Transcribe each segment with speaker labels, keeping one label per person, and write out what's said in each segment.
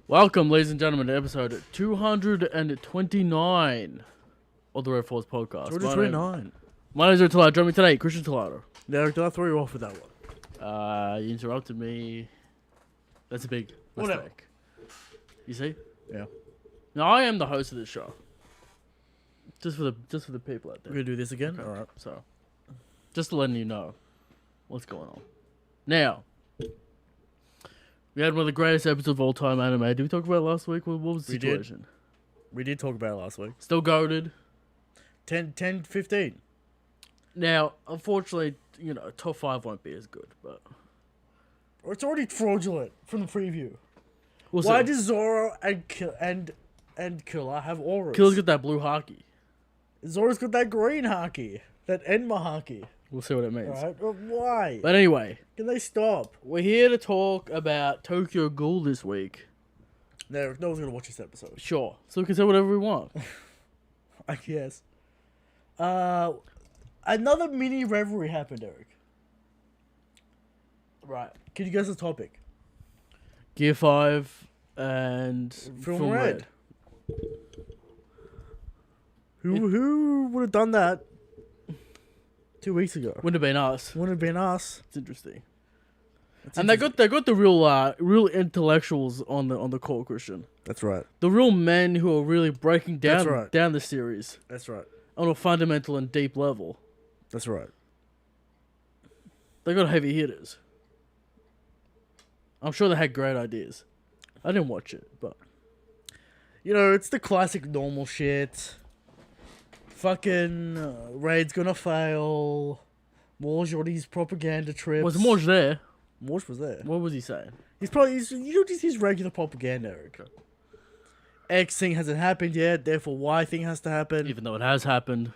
Speaker 1: Welcome, ladies and gentlemen, to episode 229 of the Red Force Podcast.
Speaker 2: 229.
Speaker 1: My name is Talado. Join me today, Christian Talado.
Speaker 2: Derek, did I throw you off with that one?
Speaker 1: You interrupted me. That's a big
Speaker 2: Whatever.
Speaker 1: mistake. You see?
Speaker 2: Yeah.
Speaker 1: Now, I am the host of this show. Just for the people out
Speaker 2: We're
Speaker 1: there.
Speaker 2: going to do this again?
Speaker 1: Okay.
Speaker 2: Alright.
Speaker 1: So, just letting you know what's going on. Now, we had one of the greatest episodes of all time anime. Did we talk about it last week? What was the
Speaker 2: We did.
Speaker 1: situation?
Speaker 2: We did talk about it last week.
Speaker 1: Still goated.
Speaker 2: 10, 15.
Speaker 1: Now, unfortunately, top 5 won't be as good, but
Speaker 2: Or it's already fraudulent from the preview.
Speaker 1: we'll
Speaker 2: Why
Speaker 1: see.
Speaker 2: does Zoro and Killer have auras?
Speaker 1: Killer's got that blue hockey.
Speaker 2: Zoro's got that green hockey. That Enma hockey.
Speaker 1: We'll see what it means.
Speaker 2: Alright? Why?
Speaker 1: But anyway,
Speaker 2: Can they stop?
Speaker 1: we're here to talk about Tokyo Ghoul this week.
Speaker 2: No one's going to watch this episode.
Speaker 1: Sure. So we can say whatever we want.
Speaker 2: I guess. Another mini revelry happened, Eric.
Speaker 1: Right.
Speaker 2: Can you guess the topic?
Speaker 1: Gear 5 and
Speaker 2: Film Red. Who would have done that 2 weeks ago?
Speaker 1: Wouldn't have been us.
Speaker 2: Wouldn't have been us.
Speaker 1: It's interesting.
Speaker 2: That's
Speaker 1: And they
Speaker 2: interesting.
Speaker 1: got the real intellectuals on the call, Christian.
Speaker 2: That's right.
Speaker 1: The real men who are really breaking down
Speaker 2: That's right.
Speaker 1: down the series
Speaker 2: That's right.
Speaker 1: on a fundamental and deep level.
Speaker 2: That's right.
Speaker 1: They got heavy hitters. I'm sure they had great ideas. I didn't watch it, but
Speaker 2: You know, it's the classic normal shit. Fucking Raid's gonna fail. Morge on his propaganda trips.
Speaker 1: was Morge there?
Speaker 2: Morge was there.
Speaker 1: What was he saying?
Speaker 2: He's just his regular propaganda, Eric. X thing hasn't happened yet, therefore Y thing has to happen.
Speaker 1: Even though it has happened,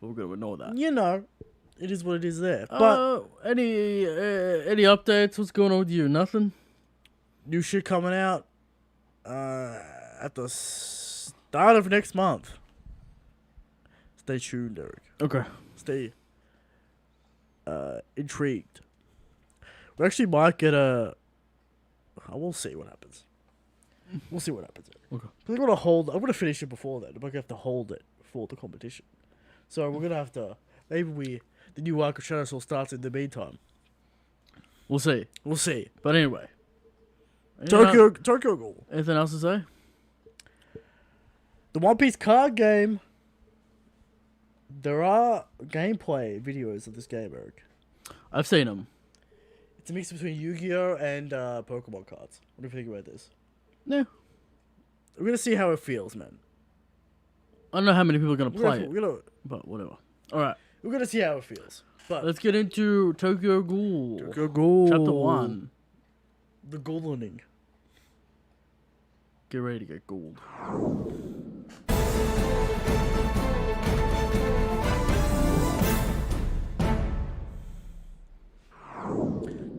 Speaker 1: but we're gonna ignore that.
Speaker 2: You know, it is what it is there. But
Speaker 1: Any updates? What's going on with you? Nothing.
Speaker 2: new shit coming out at the start of next month. Stay tuned, Eric.
Speaker 1: Okay.
Speaker 2: Stay intrigued. We actually might get a. We'll see what happens. We'll see what happens. Eric.
Speaker 1: Okay.
Speaker 2: 'Cause I'm gonna hold. I'm gonna finish it before that. I'm gonna have to hold it for the competition. So we're gonna have to. Maybe the new arc of Shadow Soul starts in the meantime.
Speaker 1: We'll see.
Speaker 2: We'll see.
Speaker 1: But anyway. Anything
Speaker 2: Tokyo Ghoul.
Speaker 1: Anything else to say?
Speaker 2: The One Piece card game. There are gameplay videos of this game, Eric.
Speaker 1: I've seen them.
Speaker 2: It's a mix between Yu-Gi-Oh and Pokemon cards. What do you think about this?
Speaker 1: Yeah.
Speaker 2: We're gonna see how it feels, man.
Speaker 1: I don't know how many people are gonna play it,
Speaker 2: We're
Speaker 1: but whatever. All right.
Speaker 2: gonna see how it feels. But
Speaker 1: Let's get into Tokyo Ghoul.
Speaker 2: Tokyo Ghoul.
Speaker 1: Chapter 1.
Speaker 2: The Ghoulening.
Speaker 1: Get ready to get ghouled.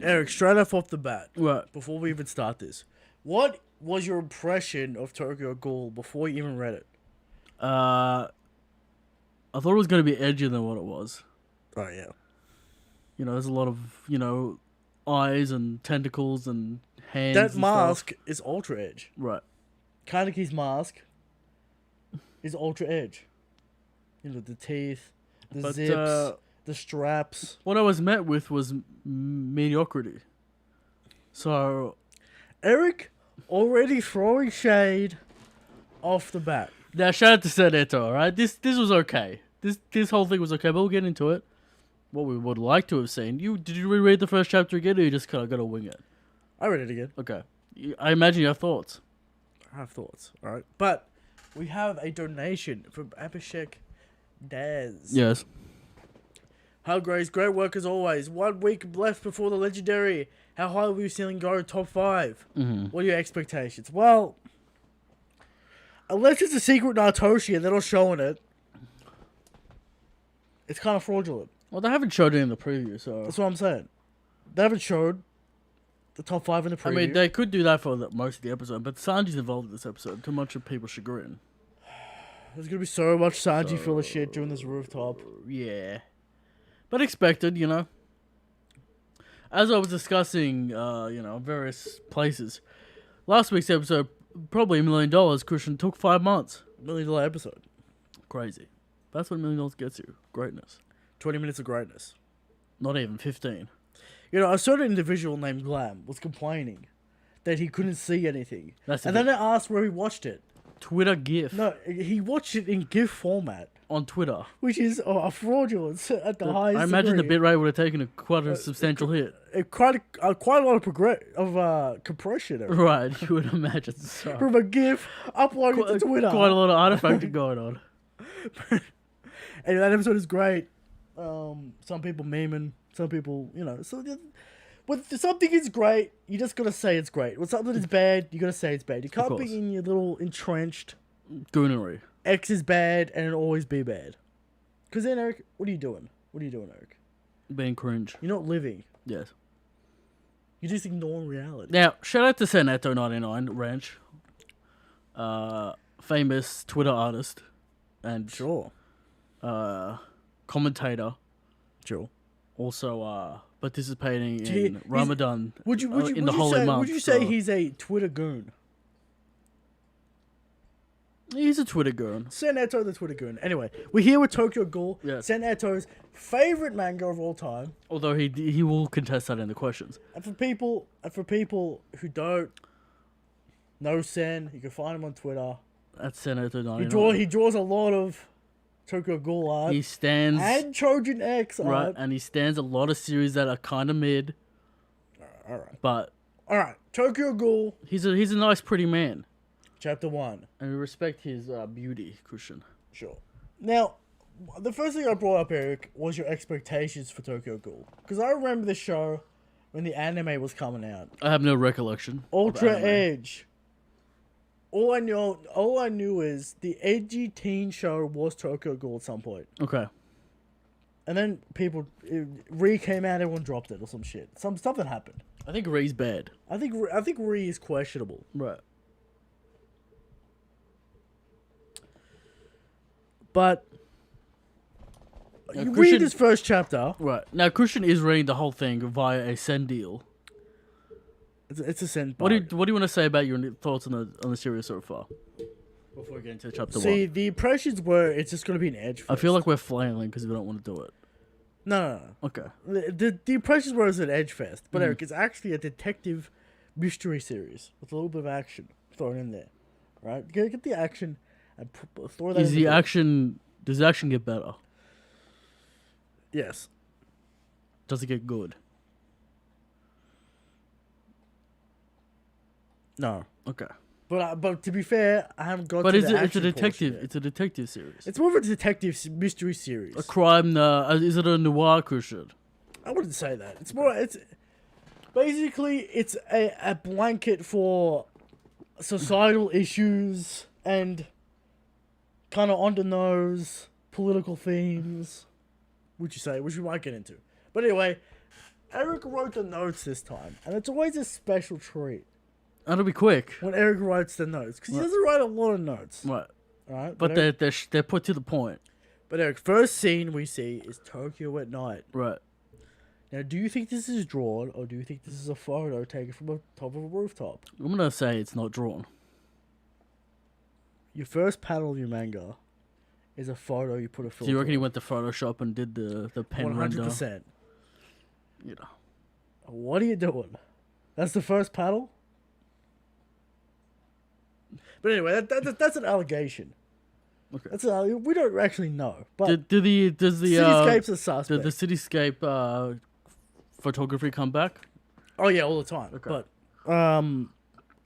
Speaker 2: Eric, straight off the bat,
Speaker 1: What?
Speaker 2: before we even start this, what was your impression of Tokyo Ghoul before you even read it?
Speaker 1: I thought it was gonna be edgier than what it was.
Speaker 2: Oh yeah.
Speaker 1: There's a lot of, eyes and tentacles and hands.
Speaker 2: That
Speaker 1: and
Speaker 2: mask
Speaker 1: stuff.
Speaker 2: is Ultra Edge.
Speaker 1: Right.
Speaker 2: Kaneki's mask is Ultra Edge. You know, the teeth, the
Speaker 1: But,
Speaker 2: zips, the straps.
Speaker 1: What I was met with was mediocrity. So,
Speaker 2: Eric already throwing shade off the bat.
Speaker 1: now shout out to Seneto, alright? This was okay. This whole thing was okay, but we'll get into it. What we would like to have seen. Did you reread the first chapter again, or you just kind of got to wing it?
Speaker 2: I read it again.
Speaker 1: Okay. I imagine you have thoughts.
Speaker 2: I have thoughts, alright? But we have a donation from Abhishek Daz.
Speaker 1: Yes.
Speaker 2: How great work as always. 1 week left before the legendary. How high will you ceiling go? Top 5.
Speaker 1: Mm-hmm.
Speaker 2: What are your expectations? Well, unless it's a secret Nartoshi and they're not showing it, it's kind of fraudulent.
Speaker 1: Well, they haven't showed it in the preview, so...
Speaker 2: That's what I'm saying. They haven't showed the top 5 in the preview.
Speaker 1: I mean, they could do that for most of the episode, but Sanji's involved in this episode, too much of people's chagrin.
Speaker 2: There's going to be so much Sanji full of shit during this rooftop.
Speaker 1: Yeah. But expected, As I was discussing, various places, Last week's episode, probably $1 million. Christian took 5 months.
Speaker 2: $1 million episode.
Speaker 1: Crazy. That's what $1 million gets you. Greatness.
Speaker 2: 20 minutes of greatness.
Speaker 1: Not even 15.
Speaker 2: You know, a certain individual named Glam was complaining that he couldn't see anything.
Speaker 1: That's
Speaker 2: and then I asked where he watched it.
Speaker 1: Twitter GIF.
Speaker 2: No, he watched it in GIF format.
Speaker 1: On Twitter.
Speaker 2: Which is a fraudulence at the highest
Speaker 1: I imagine
Speaker 2: degree.
Speaker 1: the bitrate would have taken quite a substantial hit.
Speaker 2: Quite a lot of compression.
Speaker 1: Right, you would imagine so.
Speaker 2: From a GIF uploaded to Twitter.
Speaker 1: Quite a lot of artifacting going on.
Speaker 2: Anyway, that episode is great. Some people memeing, some people, you know. So, when something is great, you just gotta say it's great. When something is bad, you gotta say it's bad. You can't be in your little entrenched
Speaker 1: goonery.
Speaker 2: X is bad and it'll always be bad. Because then, Eric, what are you doing? What are you doing, Eric?
Speaker 1: Being cringe.
Speaker 2: You're not living.
Speaker 1: Yes.
Speaker 2: You're just ignoring reality.
Speaker 1: Now, shout out to Senato99 Ranch. Famous Twitter artist. And
Speaker 2: Sure.
Speaker 1: Commentator.
Speaker 2: Sure.
Speaker 1: Also participating in Ramadan in the holy month.
Speaker 2: Would you say he's a Twitter goon?
Speaker 1: He's a Twitter goon.
Speaker 2: Senato the Twitter goon. Anyway, we're here with Tokyo Ghoul,
Speaker 1: yes.
Speaker 2: Senato's favorite manga of all time.
Speaker 1: Although he will contest that in the questions.
Speaker 2: And for people who don't know Sen, you can find him on Twitter.
Speaker 1: That's Senato99.
Speaker 2: He draws a lot of Tokyo Ghoul art.
Speaker 1: He stands
Speaker 2: and Trojan X art.
Speaker 1: Right, and he stands a lot of series that are kind of mid.
Speaker 2: All right.
Speaker 1: But
Speaker 2: all right, Tokyo Ghoul.
Speaker 1: He's a nice, pretty man.
Speaker 2: Chapter 1.
Speaker 1: And we respect his beauty, Christian.
Speaker 2: Sure. Now, the first thing I brought up, Eric, was your expectations for Tokyo Ghoul. Because I remember the show when the anime was coming out.
Speaker 1: I have no recollection.
Speaker 2: Ultra Edge. All I knew is the edgy teen show was Tokyo Ghoul at some point.
Speaker 1: Okay.
Speaker 2: And then Re came out, everyone dropped it or some shit. Something happened.
Speaker 1: I think Re's bad.
Speaker 2: I think Re is questionable.
Speaker 1: Right.
Speaker 2: But you read this first chapter.
Speaker 1: Right. Now, Christian is reading the whole thing via a Sen deal.
Speaker 2: It's a Sen.
Speaker 1: What do you want to say about your thoughts on the series so far? Before we get into chapter 1.
Speaker 2: See, the impressions were it's just going to be an edge.
Speaker 1: I feel like we're flailing because we don't want to do it.
Speaker 2: No.
Speaker 1: Okay.
Speaker 2: The impressions were as an edge fest. But Eric, it's actually a detective mystery series with a little bit of action thrown in there. Right? Get the action. And throw that
Speaker 1: does the action get better?
Speaker 2: Yes.
Speaker 1: Does it get good?
Speaker 2: No.
Speaker 1: Okay.
Speaker 2: But to be fair, I haven't got.
Speaker 1: But
Speaker 2: to
Speaker 1: it's
Speaker 2: the
Speaker 1: a detective.
Speaker 2: Yet.
Speaker 1: It's a detective series.
Speaker 2: It's more of a detective mystery series.
Speaker 1: A crime. Is it a noir, Christian?
Speaker 2: I wouldn't say that. It's more. It's basically it's a blanket for societal issues and kind of on the nose political themes, would you say, which we might get into. But anyway, Eric wrote the notes this time, and it's always a special treat.
Speaker 1: That'll be quick.
Speaker 2: When Eric writes the notes, because he doesn't write a lot of notes.
Speaker 1: Right.
Speaker 2: Right.
Speaker 1: But they're put to the point.
Speaker 2: But Eric, first scene we see is Tokyo at night.
Speaker 1: Right.
Speaker 2: Now, do you think this is drawn, or do you think this is a photo taken from the top of a rooftop?
Speaker 1: I'm gonna say it's not drawn.
Speaker 2: Your first panel of your manga is a photo you put a filter.
Speaker 1: Do you reckon he went to Photoshop and did the pen render?
Speaker 2: 100%.
Speaker 1: You know.
Speaker 2: What are you doing? That's the first panel? But anyway, that's an allegation.
Speaker 1: Okay.
Speaker 2: We don't actually know. But
Speaker 1: does the
Speaker 2: cityscapes are suspect.
Speaker 1: Did the cityscape photography come back?
Speaker 2: Oh yeah, all the time.
Speaker 1: Okay.
Speaker 2: But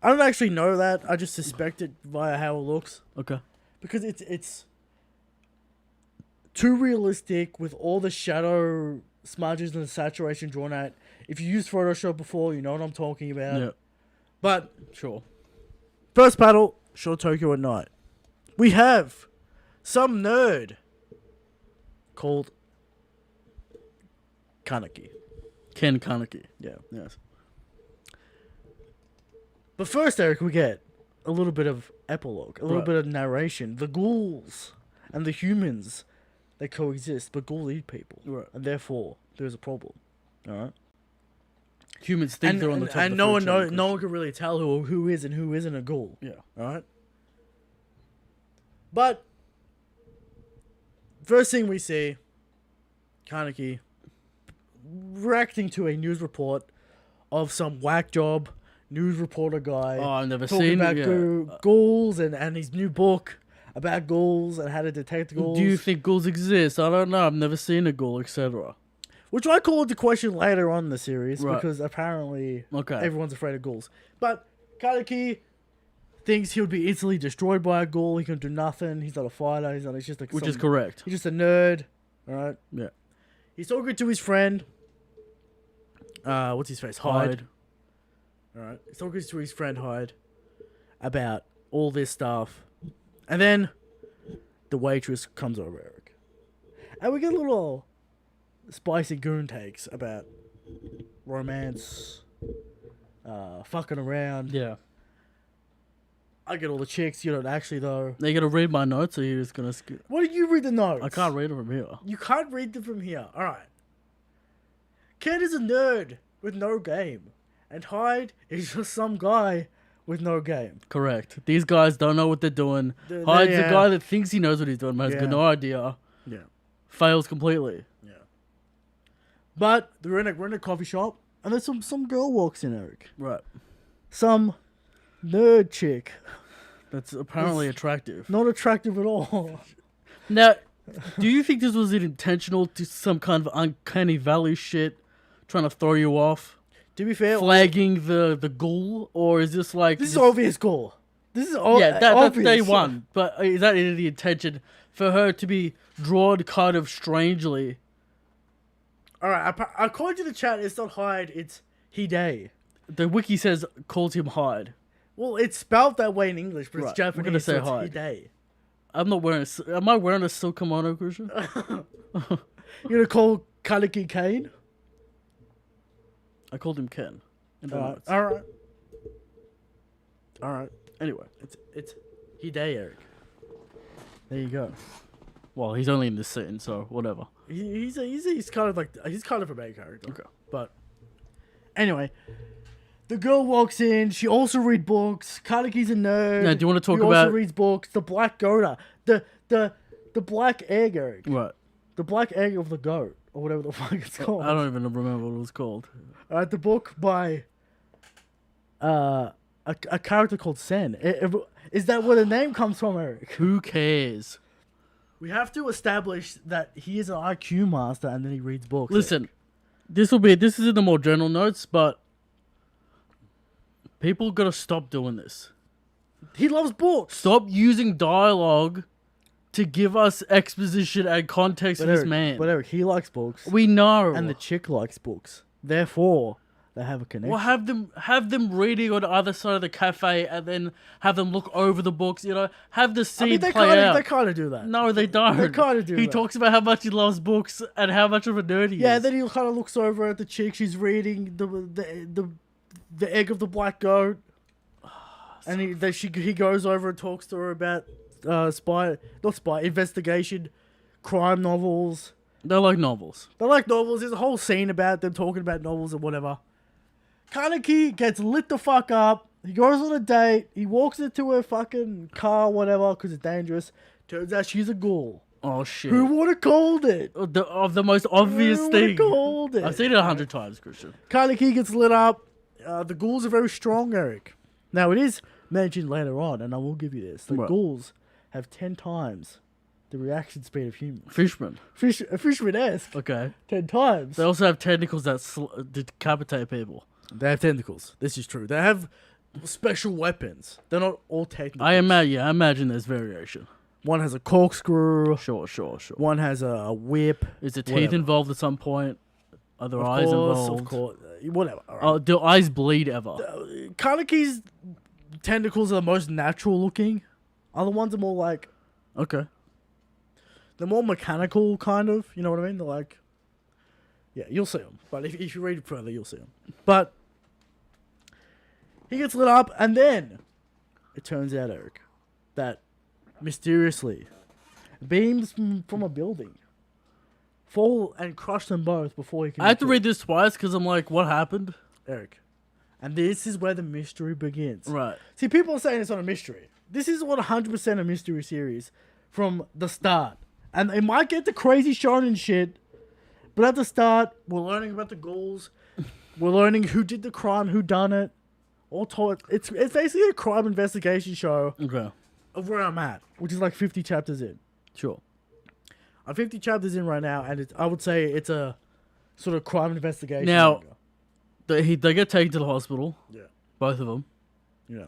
Speaker 2: I don't actually know that. I just suspect it via how it looks.
Speaker 1: Okay.
Speaker 2: Because it's too realistic with all the shadow smudges and the saturation drawn out. If you used Photoshop before, you know what I'm talking about.
Speaker 1: Yeah.
Speaker 2: But
Speaker 1: Sure.
Speaker 2: first panel, show Tokyo at night. We have some nerd called Kaneki.
Speaker 1: Ken Kaneki.
Speaker 2: Yeah.
Speaker 1: Yes.
Speaker 2: But first, Eric, we get a little bit of epilogue, a little
Speaker 1: Right.
Speaker 2: bit of narration. The ghouls and the humans, they coexist, but ghouls eat people.
Speaker 1: Right.
Speaker 2: And therefore, there's a problem. Alright?
Speaker 1: humans think they're on the top of the
Speaker 2: no
Speaker 1: food chain,
Speaker 2: no one can really tell who is and who isn't a ghoul.
Speaker 1: Yeah.
Speaker 2: Alright? But first thing we see, Kaneki reacting to a news report of some whack job news reporter guy.
Speaker 1: Oh, I've never
Speaker 2: talking
Speaker 1: seen
Speaker 2: about
Speaker 1: it.
Speaker 2: ghouls and his new book about ghouls and how to detect ghouls.
Speaker 1: Do you think ghouls exist? I don't know. I've never seen a ghoul, etc.
Speaker 2: Which I call into question later on in the series
Speaker 1: Right.
Speaker 2: because apparently
Speaker 1: Okay.
Speaker 2: everyone's afraid of ghouls. But Kaneki thinks he would be instantly destroyed by a ghoul. He can do nothing. He's not a fighter. He's not. He's just like
Speaker 1: Which is correct.
Speaker 2: He's just a nerd. All right.
Speaker 1: Yeah.
Speaker 2: He's talking to his friend. What's his face? Hyde. All right. He's talking to his friend Hyde about all this stuff, and then the waitress comes over, Eric, and we get a little spicy goon takes about romance, fucking around.
Speaker 1: Yeah.
Speaker 2: I get all the chicks. You don't actually though.
Speaker 1: They gotta read my notes, or you're just gonna.
Speaker 2: What do you read the notes?
Speaker 1: I can't read them from here.
Speaker 2: You can't read them from here. All right. Ken is a nerd with no game, and Hyde is just some guy with no game.
Speaker 1: Correct. These guys don't know what they're doing.
Speaker 2: They-
Speaker 1: Hyde's
Speaker 2: yeah.
Speaker 1: the guy that thinks he knows what he's doing, but has
Speaker 2: Yeah.
Speaker 1: got no idea.
Speaker 2: Yeah.
Speaker 1: Fails completely.
Speaker 2: Yeah. But we're in a coffee shop, and there's some girl walks in, Eric.
Speaker 1: Right.
Speaker 2: Some nerd chick,
Speaker 1: That's apparently attractive.
Speaker 2: not attractive at all.
Speaker 1: Now, do you think this was intentional to some kind of uncanny valley shit, trying to throw you off,
Speaker 2: To be fair,
Speaker 1: flagging the ghoul, or is this like
Speaker 2: this is
Speaker 1: just-
Speaker 2: obvious goal. This is
Speaker 1: that's
Speaker 2: obvious.
Speaker 1: day one. But is that the intention for her to be drawn kind of strangely?
Speaker 2: All right. According to the chat, it's not Hyde. It's Hide.
Speaker 1: The wiki says calls him Hyde.
Speaker 2: Well, it's spelled that way in English, but
Speaker 1: Right,
Speaker 2: it's Japanese.
Speaker 1: we're gonna say
Speaker 2: so it's
Speaker 1: Hyde.
Speaker 2: Hide.
Speaker 1: I'm not wearing. Am I wearing a silk kimono, Christian?
Speaker 2: You're gonna call Kaneki Kane?
Speaker 1: I called him Ken. In the notes.
Speaker 2: All right. All right.
Speaker 1: Anyway,
Speaker 2: It's Hide, Eric. There you go.
Speaker 1: well, he's only in this scene, so whatever.
Speaker 2: He's kind of like he's kind of a main character.
Speaker 1: Okay.
Speaker 2: But anyway, the girl walks in. She also reads books. Kaneki's a nerd.
Speaker 1: Now, do you want to talk
Speaker 2: he
Speaker 1: about?
Speaker 2: also reads books. The black goat. The black egg, Eric.
Speaker 1: What?
Speaker 2: The black egg of the goat, or whatever the fuck it's called.
Speaker 1: I don't even remember what it was called.
Speaker 2: The book by a character called Sen. Is that where the name comes from, Eric?
Speaker 1: Who cares?
Speaker 2: We have to establish that he is an IQ master and then he reads books.
Speaker 1: Listen, this is in the more general notes, but people gotta stop doing this.
Speaker 2: He loves books.
Speaker 1: Stop using dialogue to give us exposition and context for this man.
Speaker 2: But Eric, he likes books.
Speaker 1: We know.
Speaker 2: And the chick likes books. Therefore, they have a connection.
Speaker 1: Well, have them reading on the other side of the cafe, and then have them look over the books. You know, have the scene
Speaker 2: they
Speaker 1: play out.
Speaker 2: They kind of do that.
Speaker 1: No, they don't.
Speaker 2: They kinda do
Speaker 1: He
Speaker 2: that.
Speaker 1: talks about how much he loves books and how much of a nerd he
Speaker 2: Yeah,
Speaker 1: is.
Speaker 2: then he kind of looks over at the chick. She's reading the egg of the black goat. And he goes over and talks to her about investigation, crime novels.
Speaker 1: They like novels.
Speaker 2: They like novels. There's a whole scene about them talking about novels and whatever. Kaneki gets lit the fuck up. He goes on a date. He walks into her fucking car, whatever, because it's dangerous. Turns out she's a ghoul.
Speaker 1: Oh shit!
Speaker 2: Who would have called it?
Speaker 1: Of the most obvious
Speaker 2: Who
Speaker 1: thing.
Speaker 2: would've called it?
Speaker 1: I've seen it 100 times, Christian.
Speaker 2: Kaneki gets lit up. The ghouls are very strong, Eric. Now, it is mentioned later on, and I will give you this. The
Speaker 1: Right.
Speaker 2: ghouls have 10 times the reaction speed of humans.
Speaker 1: Fishman.
Speaker 2: A fisherman-esque.
Speaker 1: Okay.
Speaker 2: 10 times.
Speaker 1: They also have tentacles that decapitate people.
Speaker 2: They have tentacles. This is true. They have special weapons. They're not all technical.
Speaker 1: I imagine there's variation.
Speaker 2: One has a corkscrew.
Speaker 1: Sure.
Speaker 2: One has a whip.
Speaker 1: Is the teeth
Speaker 2: Whatever.
Speaker 1: involved at some point? Are there
Speaker 2: Of
Speaker 1: eyes
Speaker 2: course,
Speaker 1: involved?
Speaker 2: of course. Whatever. All right.
Speaker 1: Do eyes bleed ever?
Speaker 2: Kaneki's tentacles are the most natural looking. Other ones are more like...
Speaker 1: Okay.
Speaker 2: They're more mechanical, kind of. You know what I mean? They're like... Yeah, you'll see them. But if you read it further, you'll see them. But... He gets lit up, and then... It turns out, Eric, that mysteriously... Beams from a building fall and crush them both before he can...
Speaker 1: I have to read this twice because I'm like, what happened?
Speaker 2: Eric. And this is where the mystery begins.
Speaker 1: Right.
Speaker 2: See, people are saying it's not a mystery. This is 100% a mystery series from the start. And it might get the crazy shonen shit, but at the start, we're learning about the ghouls. We're learning who did the crime, who done it. All told. It's basically a crime investigation show
Speaker 1: Okay.
Speaker 2: of where I'm at, which is like 50 chapters in.
Speaker 1: Sure.
Speaker 2: I'm 50 chapters in right now, and I would say it's a sort of crime investigation.
Speaker 1: Now,
Speaker 2: manga.
Speaker 1: they get taken to the hospital.
Speaker 2: Yeah.
Speaker 1: Both of them.
Speaker 2: Yeah.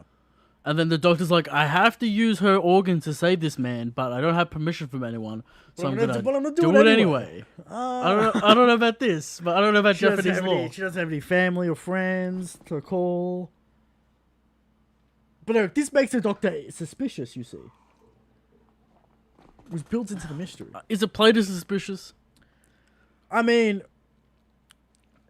Speaker 1: And then the doctor's like, I have to use her organ to save this man, but I don't have permission from anyone, so I'm gonna do it anyway. I don't know about this, but I don't know about Japanese law.
Speaker 2: She doesn't have any family or friends to call. But Eric, this makes the doctor suspicious, you see. Which builds into the mystery.
Speaker 1: Is it played as suspicious?
Speaker 2: I mean,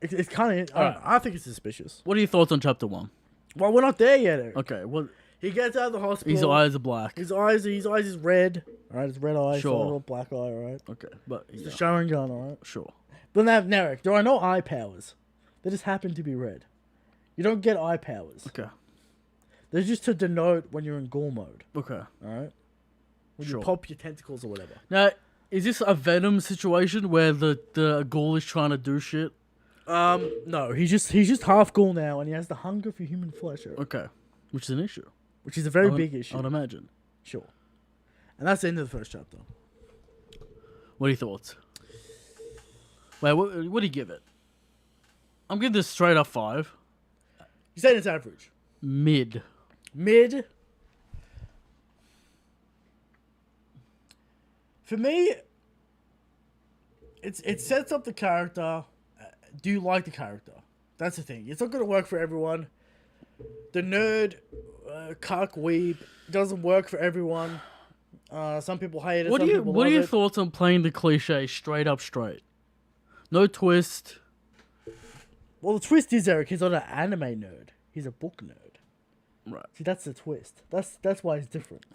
Speaker 2: it's kind of... I think it's suspicious.
Speaker 1: What are your thoughts on chapter 1?
Speaker 2: Well, we're not there yet, Eric.
Speaker 1: Okay, well...
Speaker 2: He gets out of the hospital.
Speaker 1: His eyes are black.
Speaker 2: His eyes is red. Alright, it's red eyes.
Speaker 1: Sure.
Speaker 2: Not black eye, alright?
Speaker 1: Okay, but...
Speaker 2: It's a showing gun, alright?
Speaker 1: Sure.
Speaker 2: But now, Eric, there are no eye powers. They just happen to be red. You don't get eye powers.
Speaker 1: Okay.
Speaker 2: They're just to denote when you're in ghoul mode.
Speaker 1: Okay.
Speaker 2: Alright? When
Speaker 1: Sure.
Speaker 2: you pop your tentacles or whatever.
Speaker 1: Now, is this a Venom situation where the ghoul is trying to do shit?
Speaker 2: No, he's just half ghoul now, and he has the hunger for human flesh, Eric,
Speaker 1: Okay. Which is an issue.
Speaker 2: which is a very big issue.
Speaker 1: I would imagine.
Speaker 2: Sure. And that's the end of the first chapter.
Speaker 1: What are your thoughts? Wait, what do you give it? I'm giving this straight up 5.
Speaker 2: You saying it's average?
Speaker 1: Mid.
Speaker 2: Mid? For me, it sets up the character. Do you like the character? That's the thing. It's not going to work for everyone. The nerd, cuck weeb doesn't work for everyone. Some people hate it.
Speaker 1: What
Speaker 2: some
Speaker 1: are
Speaker 2: people love
Speaker 1: your
Speaker 2: it.
Speaker 1: thoughts on playing the cliche straight up straight? No twist.
Speaker 2: Well, the twist is, Eric, he's not an anime nerd. He's a book nerd.
Speaker 1: Right.
Speaker 2: See, that's the twist. That's why he's different.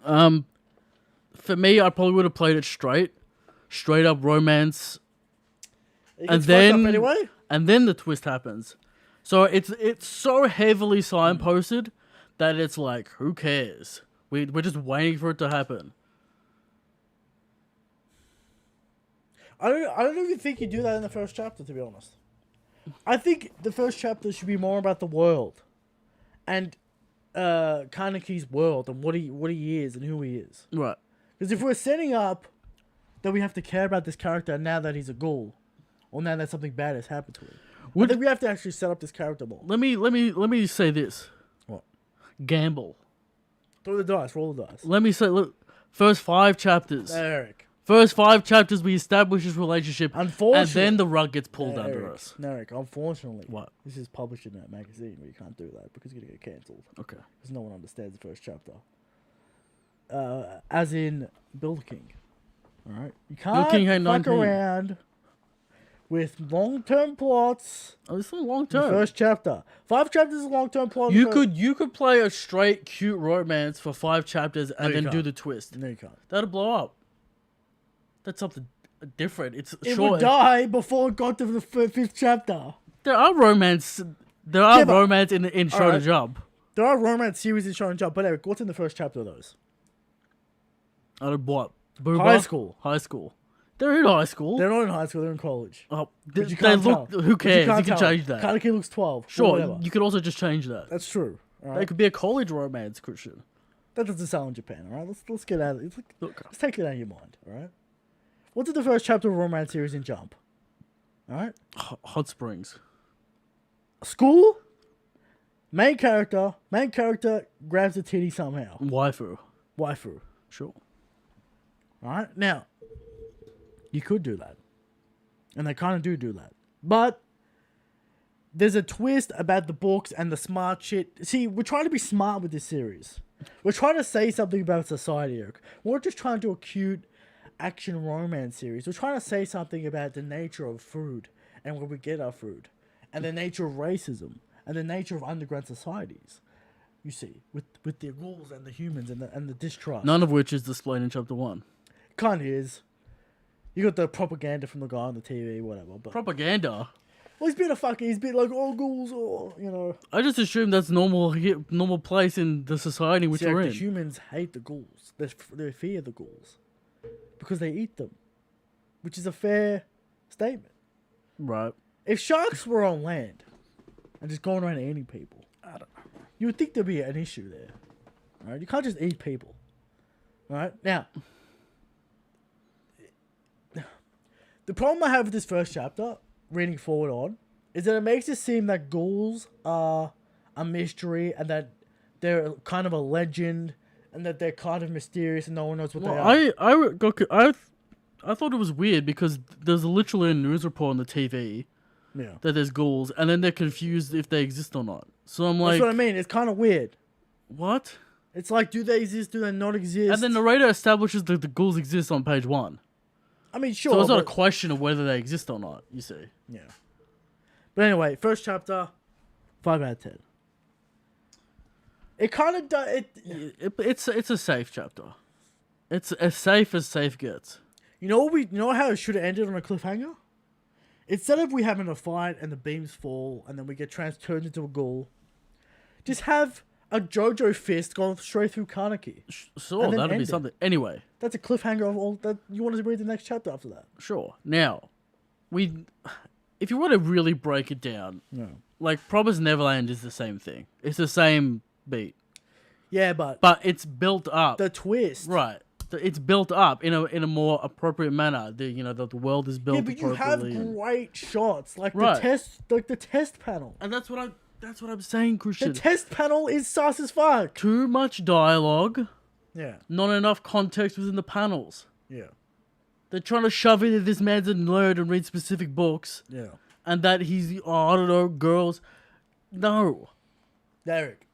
Speaker 1: For me, I probably would have played it straight up romance,
Speaker 2: He
Speaker 1: and
Speaker 2: gets fucked up
Speaker 1: then
Speaker 2: anyway.
Speaker 1: and then the twist happens. So it's so heavily signposted that it's like, who cares? We're just waiting for it to happen.
Speaker 2: I don't even think you do that in the first chapter, to be honest. I think the first chapter should be more about the world, and Kaneki's world and what he is and who he is.
Speaker 1: Right.
Speaker 2: Because if we're setting up that we have to care about this character now that he's a ghoul, or now that something bad has happened to him, I think we have to actually set up this character more.
Speaker 1: Let me say this.
Speaker 2: What?
Speaker 1: Gamble.
Speaker 2: Throw the dice. Roll the dice.
Speaker 1: Let me say, look, first 5 chapters.
Speaker 2: Eric.
Speaker 1: First 5 chapters, we establish this relationship, and
Speaker 2: Unfortunately,
Speaker 1: then the rug gets pulled under us.
Speaker 2: Eric, unfortunately,
Speaker 1: What?
Speaker 2: this is published in a magazine where you can't do that because you're gonna get cancelled.
Speaker 1: Okay.
Speaker 2: Because no one understands the first chapter. As in Builder King. All right, you can't
Speaker 1: King had
Speaker 2: fuck
Speaker 1: 19.
Speaker 2: around with long-term plots.
Speaker 1: Oh, this is long
Speaker 2: The
Speaker 1: term.
Speaker 2: first chapter, 5 chapters is a long-term plot.
Speaker 1: You could play a straight cute romance for 5 chapters and
Speaker 2: you
Speaker 1: then do
Speaker 2: can't.
Speaker 1: the twist.
Speaker 2: No, you can't.
Speaker 1: That'll blow up. That's something different. It's
Speaker 2: It
Speaker 1: short.
Speaker 2: would die before it got to the 5th chapter.
Speaker 1: There are romance. There are
Speaker 2: Yeah, but-
Speaker 1: romance in Shonen
Speaker 2: Alright.
Speaker 1: Jump.
Speaker 2: There are romance series in Shonen Jump, but Eric, what's in the first chapter of those?
Speaker 1: Out of what? Booba?
Speaker 2: High school.
Speaker 1: High school. They're in high school.
Speaker 2: They're not in high school, they're in college.
Speaker 1: Oh,
Speaker 2: But
Speaker 1: they
Speaker 2: you can't
Speaker 1: look.
Speaker 2: tell.
Speaker 1: Who
Speaker 2: But you
Speaker 1: cares? You
Speaker 2: can't
Speaker 1: can
Speaker 2: tell.
Speaker 1: change that.
Speaker 2: Kaneki looks 12. or
Speaker 1: Sure,
Speaker 2: whatever.
Speaker 1: you could also just change that.
Speaker 2: That's true. All
Speaker 1: It
Speaker 2: right?
Speaker 1: could be a college romance, Christian.
Speaker 2: That doesn't sell in Japan, all right? Let's get out of it.
Speaker 1: Look,
Speaker 2: Let's take it out of your mind, all right? What's in the first chapter of romance series in Jump? All right?
Speaker 1: Hot Springs.
Speaker 2: School? Main character grabs a titty somehow.
Speaker 1: Waifu.
Speaker 2: Waifu.
Speaker 1: Sure.
Speaker 2: All right? Now, you could do that. And they kind of do that. But there's a twist about the books and the smart shit. See, we're trying to be smart with this series. We're trying to say something about society, Eric. We're not just trying to do a cute action romance series. We're trying to say something about the nature of food and where we get our food. And the nature of racism. And the nature of underground societies. You see, with the ghouls and the humans and the distrust.
Speaker 1: None of which is displayed in chapter 1.
Speaker 2: Kind of is. You got the propaganda from the guy on the TV, whatever. But
Speaker 1: Propaganda.
Speaker 2: Well, he's been like all ghouls or, you know.
Speaker 1: I just assume that's normal place in the society which we're
Speaker 2: the
Speaker 1: in.
Speaker 2: humans hate the ghouls. They fear the ghouls. Because they eat them. Which is a fair statement.
Speaker 1: Right.
Speaker 2: If sharks were on land and just going around eating people, I don't know. You would think there'd be an issue there. Right? You can't just eat people. Right? Now, the problem I have with this first chapter, reading forward on, is that it makes it seem that ghouls are a mystery and that they're kind of a legend and that they're kind of mysterious and no one knows what they are.
Speaker 1: I thought it was weird because there's literally a news report on the TV that there's ghouls, and then they're confused if they exist or not. So I'm like...
Speaker 2: That's what I mean. It's kind of weird.
Speaker 1: What?
Speaker 2: It's like, do they exist? Do they not exist?
Speaker 1: And then the narrator establishes that the ghouls exist on page 1.
Speaker 2: I mean, sure.
Speaker 1: So it's not a question of whether they exist or not, you see.
Speaker 2: Yeah. But anyway, first chapter, 5 out of 10. It kind of does...
Speaker 1: It's a safe chapter. It's as safe gets.
Speaker 2: You know how it should have ended on a cliffhanger? Instead of we having a fight and the beams fall and then we get turned into a ghoul, just have a JoJo fist going straight through Kaneki.
Speaker 1: Sure, that'd be something. Anyway.
Speaker 2: That's a cliffhanger of all that. You want to read the next chapter after that.
Speaker 1: Sure. Now, if you want to really break it down, like Promised Neverland is the same thing. It's the same beat.
Speaker 2: Yeah, but
Speaker 1: it's built up.
Speaker 2: The twist.
Speaker 1: Right. It's built up in a more appropriate manner. The world is built appropriately.
Speaker 2: Yeah, but you have great shots, like the test panel.
Speaker 1: And that's what I'm saying, Christian.
Speaker 2: The test panel is sus as fuck.
Speaker 1: Too much dialogue.
Speaker 2: Yeah.
Speaker 1: Not enough context within the panels.
Speaker 2: Yeah.
Speaker 1: They're trying to shove in that this man's a nerd and reads specific books.
Speaker 2: Yeah.
Speaker 1: And that he's, I don't know, girls. No.
Speaker 2: Derek,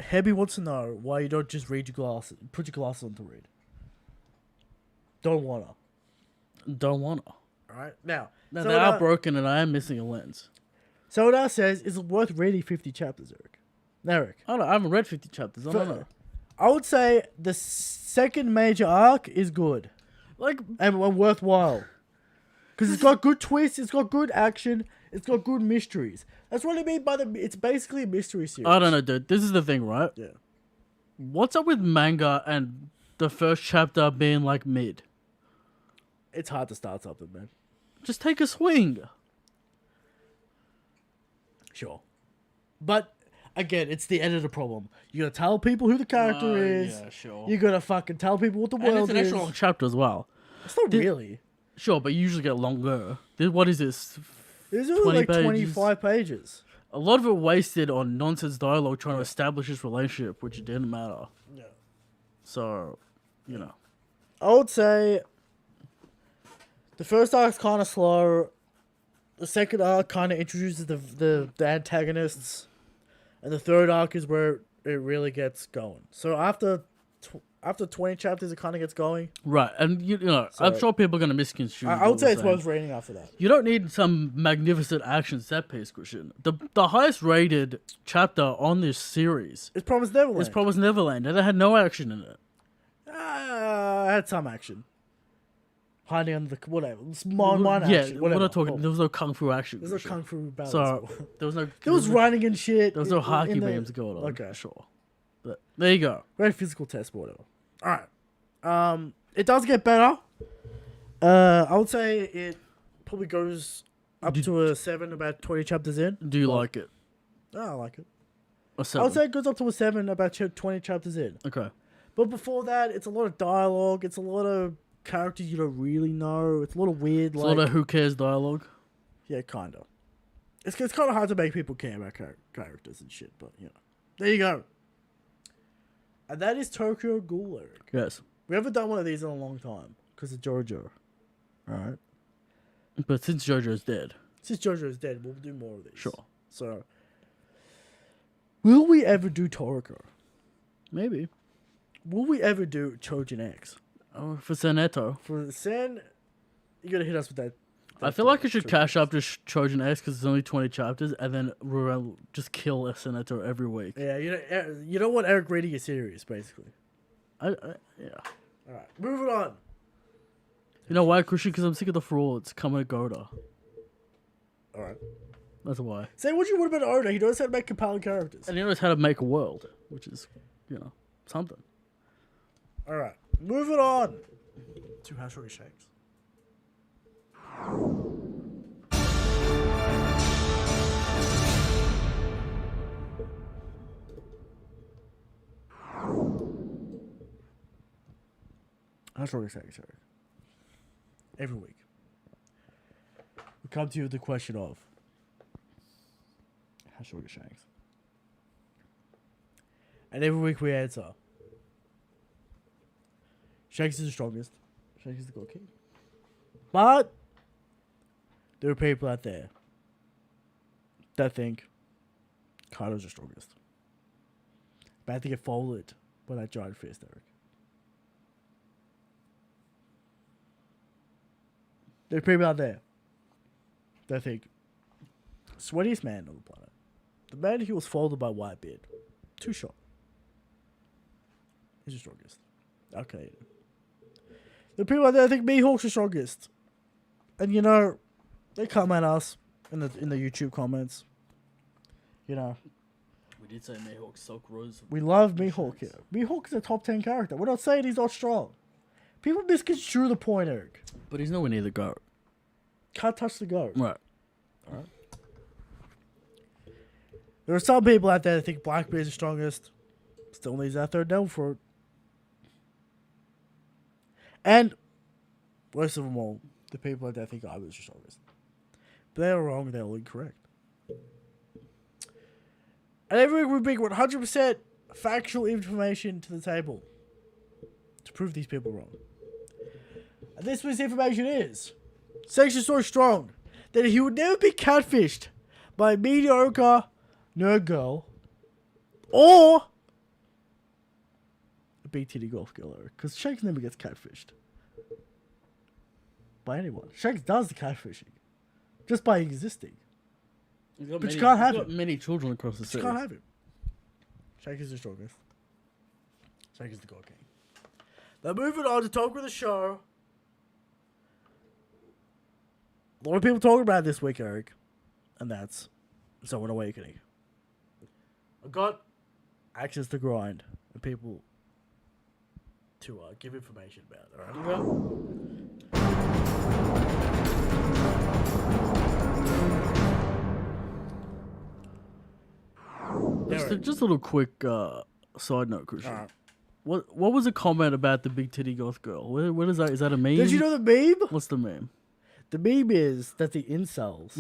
Speaker 2: Hebby wants to know why you don't just put your glasses on to read. Don't wanna. Alright, now.
Speaker 1: They are broken and I am missing a lens.
Speaker 2: Soda says, is it worth reading 50 chapters, Eric?
Speaker 1: I haven't read 50 chapters. I don't know.
Speaker 2: I would say the second major arc is good. And worthwhile. Because it's got good twists, it's got good action, it's got good mysteries. That's what I mean by it's basically a mystery series.
Speaker 1: I don't know, dude. This is the thing, right?
Speaker 2: Yeah.
Speaker 1: What's up with manga and the first chapter being like mid?
Speaker 2: It's hard to start something, man.
Speaker 1: Just take a swing.
Speaker 2: Sure. But, again, it's the editor problem. You gotta tell people who the character is.
Speaker 1: Yeah, sure.
Speaker 2: You gotta fucking tell people what the world is.
Speaker 1: And it's an extra long chapter as well.
Speaker 2: It's not really.
Speaker 1: Sure, but you usually get longer. What is this?
Speaker 2: This is like 25 pages.
Speaker 1: A lot of it wasted on nonsense dialogue trying to establish this relationship, which didn't matter.
Speaker 2: Yeah.
Speaker 1: So,
Speaker 2: I would say the first arc's kind of slow. The second arc kind of introduces the antagonists. And the third arc is where it really gets going. So after 20 chapters, it kind of gets going.
Speaker 1: Right, and I'm sure people are going to misconstrue.
Speaker 2: I would say it's worth reading after that.
Speaker 1: You don't need some magnificent action set piece, Christian. The highest rated chapter on this series
Speaker 2: is Promised Neverland.
Speaker 1: It's Promised Neverland, and it had no action in it.
Speaker 2: It had some action. Hiding under the whatever. Minor action.
Speaker 1: We're not talking. There was no kung fu action.
Speaker 2: There was no kung fu battle.
Speaker 1: So there was no.
Speaker 2: There was running and shit.
Speaker 1: There was no hockey beams going on.
Speaker 2: Okay,
Speaker 1: sure. But there you go.
Speaker 2: Great physical test, but whatever. All right. It does get better. I would say it probably goes up to a 7 about 20 chapters in.
Speaker 1: Do you like it?
Speaker 2: Oh, I like it.
Speaker 1: A 7.
Speaker 2: I would say it goes up to a 7 about 20 chapters in.
Speaker 1: Okay.
Speaker 2: But before that, it's a lot of dialogue. It's a lot of characters you don't really know. It's a lot of weird,
Speaker 1: it's a lot of who cares dialogue.
Speaker 2: Yeah, kind of. It's kind of hard to make people care about characters and shit, but, There you go. And that is Tokyo Ghoul, Eric.
Speaker 1: Yes.
Speaker 2: We haven't done one of these in a long time because of JoJo. Alright?
Speaker 1: But since JoJo's dead.
Speaker 2: Since JoJo's dead, we'll do more of these.
Speaker 1: Sure.
Speaker 2: So, will we ever do Toriko?
Speaker 1: Maybe.
Speaker 2: Will we ever do Chojin X?
Speaker 1: Oh, for Seneto.
Speaker 2: For Sen, you gotta hit us with that.
Speaker 1: I feel like I should cash up to Trojan X because it's only 20 chapters, and then just kill Seneto every week.
Speaker 2: Yeah, you don't want Eric reading a series, basically.
Speaker 1: Yeah.
Speaker 2: All right, moving on.
Speaker 1: You know why, Christian? Because I'm sick of the frauds coming to Goda.
Speaker 2: All right.
Speaker 1: That's why.
Speaker 2: Say what you would about Oda. He knows how to make compelling characters.
Speaker 1: And he knows how to make a world, which is, something.
Speaker 2: All right, moving on to How Short Is Shanks. How Short Is Shanks, Eric? Every week, we come to you with the question of how short is Shanks? And every week we answer Shanks is the strongest. Shanks is the God King. But there are people out there that think Kaido's the strongest. About to get folded by that giant fist, Eric. There are people out there that think sweatiest man on the planet. The man he was folded by Whitebeard. Too short. He's the strongest. Okay. There are people out there that think Mihawk's the strongest. And they come at us in the YouTube comments.
Speaker 1: We did say Mihawk Silk Rose.
Speaker 2: We love Mihawk here. Mihawk is a top 10 character. We're not saying he's not strong. People misconstrue the point, Eric.
Speaker 1: But he's nowhere near the GOAT.
Speaker 2: Can't touch the GOAT.
Speaker 1: Right.
Speaker 2: Alright. There are some people out there that think Blackbeard's the strongest. Still needs that third devil fruit. And, worst of them all, the people out there think I was the strongest. But they're wrong, they're all incorrect. And every week we bring 100% factual information to the table to prove these people wrong. And this week's information is Shanks is so strong that he would never be catfished by a mediocre nerd girl or a big titty golf girl, because Shanks never gets catfished by anyone. Shanks does the catfishing just by existing. But you can't have him.
Speaker 1: Many children across the city.
Speaker 2: You can't have him. Shanks is the strongest. Shanks is the God King. Now moving on to talk with the show. A lot of people talking about it this week, Eric, and that's Zoan Awakening. I've got access to grind and people to give information about it, alright?
Speaker 1: Just a little quick side note, Christian. What was a comment about the big titty goth girl? What is that? Is that a meme?
Speaker 2: Did you know the meme?
Speaker 1: What's the meme?
Speaker 2: The meme is that the incels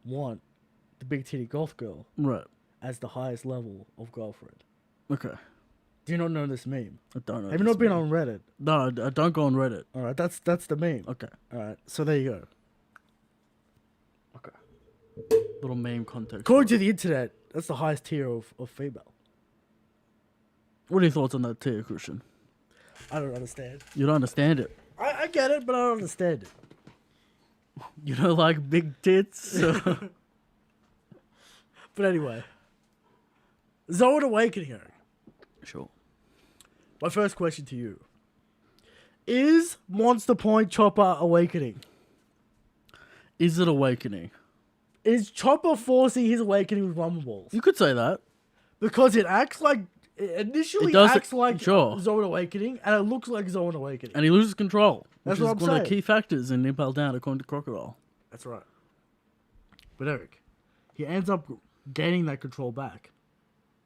Speaker 1: want
Speaker 2: the big titty goth girl as the highest level of girlfriend.
Speaker 1: Okay.
Speaker 2: Do you not know this meme?
Speaker 1: I don't know.
Speaker 2: Have you not been on Reddit?
Speaker 1: No, I don't go on Reddit.
Speaker 2: Alright, that's the meme.
Speaker 1: Okay.
Speaker 2: Alright, so there you go.
Speaker 1: Okay. Little meme context.
Speaker 2: According to the internet, that's the highest tier of female.
Speaker 1: What are your thoughts on that tier, Christian?
Speaker 2: I don't understand.
Speaker 1: You don't understand it.
Speaker 2: I get it, but I don't understand it.
Speaker 1: You don't like big tits?
Speaker 2: But anyway. Zoan Awakening.
Speaker 1: Sure.
Speaker 2: My first question to you. Is Monster Point Chopper awakening?
Speaker 1: Is it awakening?
Speaker 2: Is Chopper forcing his awakening with Rumble Balls?
Speaker 1: You could say that.
Speaker 2: Because it acts like... It initially acts like Zoan Awakening, and it looks like Zoan Awakening.
Speaker 1: And he loses control.
Speaker 2: That's
Speaker 1: which
Speaker 2: what
Speaker 1: is
Speaker 2: I'm
Speaker 1: one
Speaker 2: saying.
Speaker 1: of the key factors in Impel Down, according to Crocodile.
Speaker 2: That's right. But Eric, he ends up gaining that control back.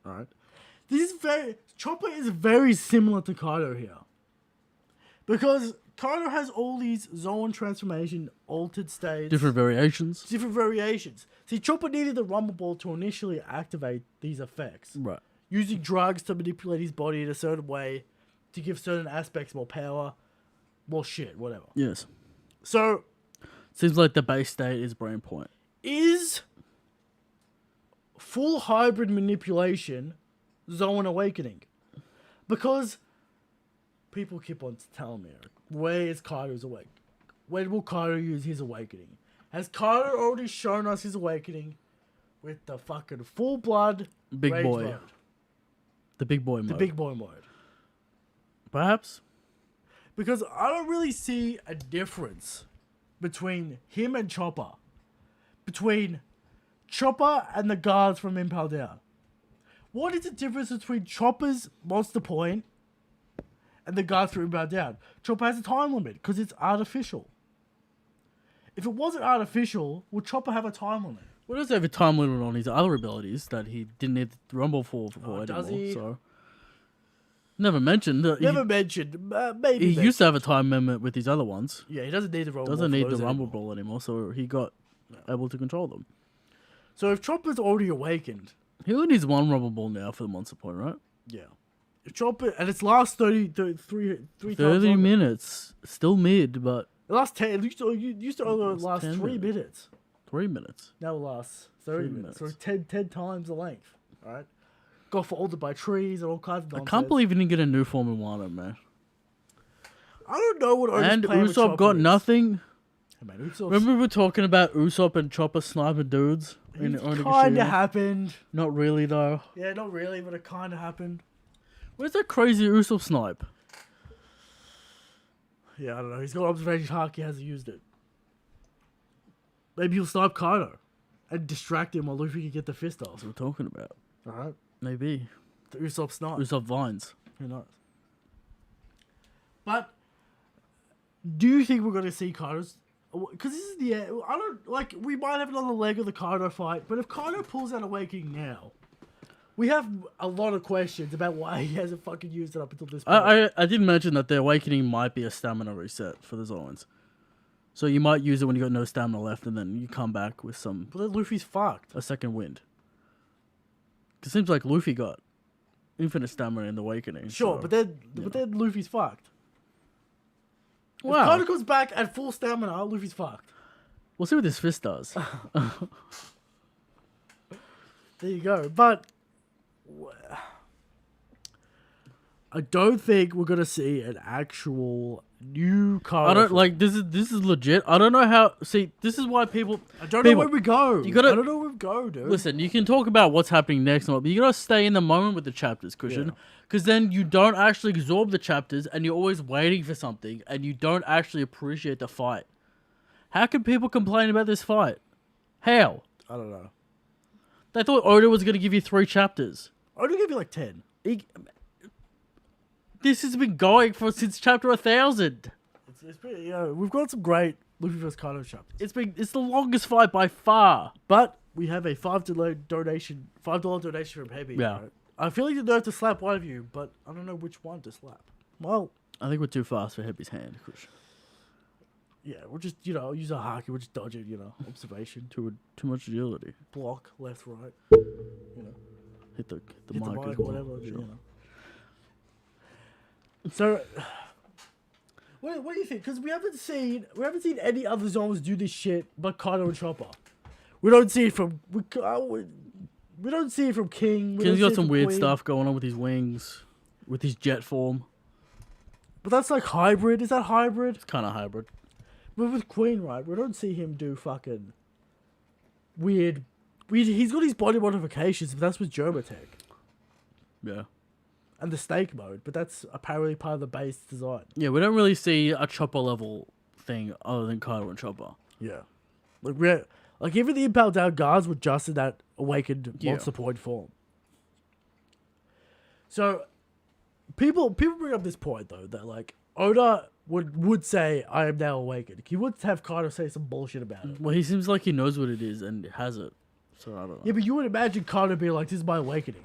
Speaker 2: Alright? Chopper is very similar to Kaido here. Because Kaido has all these Zoan transformation altered states.
Speaker 1: Different variations.
Speaker 2: See, Chopper needed the Rumble Ball to initially activate these effects.
Speaker 1: Right.
Speaker 2: Using drugs to manipulate his body in a certain way to give certain aspects more power. More shit, whatever.
Speaker 1: Yes.
Speaker 2: So...
Speaker 1: Seems like the base state is Brain Point.
Speaker 2: Is full hybrid manipulation Zoan Awakening? Because people keep on telling me, where is Kaido's awakening? When will Kaido use his awakening? Has Kaido already shown us his awakening with the fucking full blood
Speaker 1: Big
Speaker 2: rage
Speaker 1: boy.
Speaker 2: mode?
Speaker 1: The big boy mode.
Speaker 2: The big boy mode.
Speaker 1: Perhaps?
Speaker 2: Because I don't really see a difference between him and Chopper. Between Chopper and the guards from Impel Down. What is the difference between Chopper's Monster Point and the guards from Impel Down? Chopper has a time limit because it's artificial. If it wasn't artificial, would Chopper have a time limit?
Speaker 1: Well, does have a time limit on his other abilities that he didn't need the Rumble for anymore.
Speaker 2: Does he?
Speaker 1: So never mentioned.
Speaker 2: Maybe
Speaker 1: he used to have a time limit with his other ones.
Speaker 2: Yeah, he doesn't need the Rumble.
Speaker 1: Doesn't need the Rumble Ball anymore, so he got able to control them.
Speaker 2: So if Chopper's already awakened,
Speaker 1: he only needs one Rumble Ball now for the Monster Point, right?
Speaker 2: Yeah. If Chopper and its last 30
Speaker 1: minutes, still mid, but
Speaker 2: the last 10. It used to only last 3 minutes.
Speaker 1: 3 minutes.
Speaker 2: Now it lasts 30 minutes. So 10 times the length. All right. Got folded by trees and all kinds of nonsense.
Speaker 1: I can't believe he didn't get a new form in Wano, man.
Speaker 2: I don't know what Oda's
Speaker 1: and
Speaker 2: plan with
Speaker 1: Usopp got
Speaker 2: is.
Speaker 1: nothing.
Speaker 2: Hey, man,
Speaker 1: remember we were talking about Usopp and Chopper sniping dudes?
Speaker 2: It kind of happened.
Speaker 1: Not really, though.
Speaker 2: Yeah, not really, but it kind of happened.
Speaker 1: Where's that crazy Usopp snipe?
Speaker 2: Yeah, I don't know. He's got observation Haki hasn't used it. Maybe he'll snipe Kaido and distract him while Luffy can get the fist off.
Speaker 1: That's what we're talking about.
Speaker 2: Alright.
Speaker 1: Maybe.
Speaker 2: The Usopp snipe.
Speaker 1: Usopp vines.
Speaker 2: Who knows? But do you think we're going to see Kaido's... Because this is the... I don't... Like, we might have another leg of the Kaido fight, but if Kaido pulls out Awakening now, we have a lot of questions about why he hasn't fucking used it up until this point.
Speaker 1: I did mention that the Awakening might be a stamina reset for the Zoans. So you might use it when you got no stamina left, and then you come back with some...
Speaker 2: But then Luffy's fucked.
Speaker 1: A second wind. It seems like Luffy got infinite stamina in the Awakening.
Speaker 2: Sure,
Speaker 1: so,
Speaker 2: but then Luffy's fucked.
Speaker 1: Wow.
Speaker 2: If Kaido comes back at full stamina, Luffy's fucked.
Speaker 1: We'll see what this fist does.
Speaker 2: There you go. But I don't think we're gonna see an actual new Kaido.
Speaker 1: I don't like this is legit. I don't know how. See, this is why people.
Speaker 2: I don't know where we go. I don't know where we go, dude.
Speaker 1: Listen, you can talk about what's happening next, but you gotta stay in the moment with the chapters, Cushion. Because then you don't actually absorb the chapters, and you're always waiting for something, and you don't actually appreciate the fight. How can people complain about this fight? How?
Speaker 2: I don't know.
Speaker 1: They thought Oda was gonna give you 3 chapters.
Speaker 2: Oda gave you like 10.
Speaker 1: This has been going since chapter 1000.
Speaker 2: It's pretty, we've got some great Luffy vs Kaido chapters.
Speaker 1: It's the longest fight by far.
Speaker 2: But we have a $5 donation from Heavy.
Speaker 1: Yeah.
Speaker 2: Right? I feel like you have to slap one of you, but I don't know which one to slap. Well,
Speaker 1: I think we're too fast for Heavy's hand.
Speaker 2: Yeah, we'll just use a Haki, we'll just dodge it, observation.
Speaker 1: Too much agility.
Speaker 2: Block, left, right.
Speaker 1: Hit the
Speaker 2: mic
Speaker 1: as well.
Speaker 2: whatever,
Speaker 1: Sure.
Speaker 2: So, what do you think? Because we haven't seen any other zones do this shit but Kaido and Chopper. We don't see it from we don't see it from King.
Speaker 1: King's got some weird stuff going on with his wings, with his jet form.
Speaker 2: But that's like hybrid. Is that hybrid?
Speaker 1: It's kind of hybrid.
Speaker 2: But with Queen, right? We don't see him do fucking weird. He's got his body modifications, but that's with Geometech.
Speaker 1: Yeah.
Speaker 2: And the snake mode, but that's apparently part of the base design.
Speaker 1: Yeah, we don't really see a Chopper level thing other than Kaido and Chopper.
Speaker 2: Yeah. Like even the Impel Down guards were just in that awakened monster point form. So people bring up this point though, that like Oda would say, I am now awakened. He would have Kaido say some bullshit about it.
Speaker 1: Well, he seems like he knows what it is and has it. So I don't know.
Speaker 2: Yeah, but you would imagine Kaido being like, this is my awakening.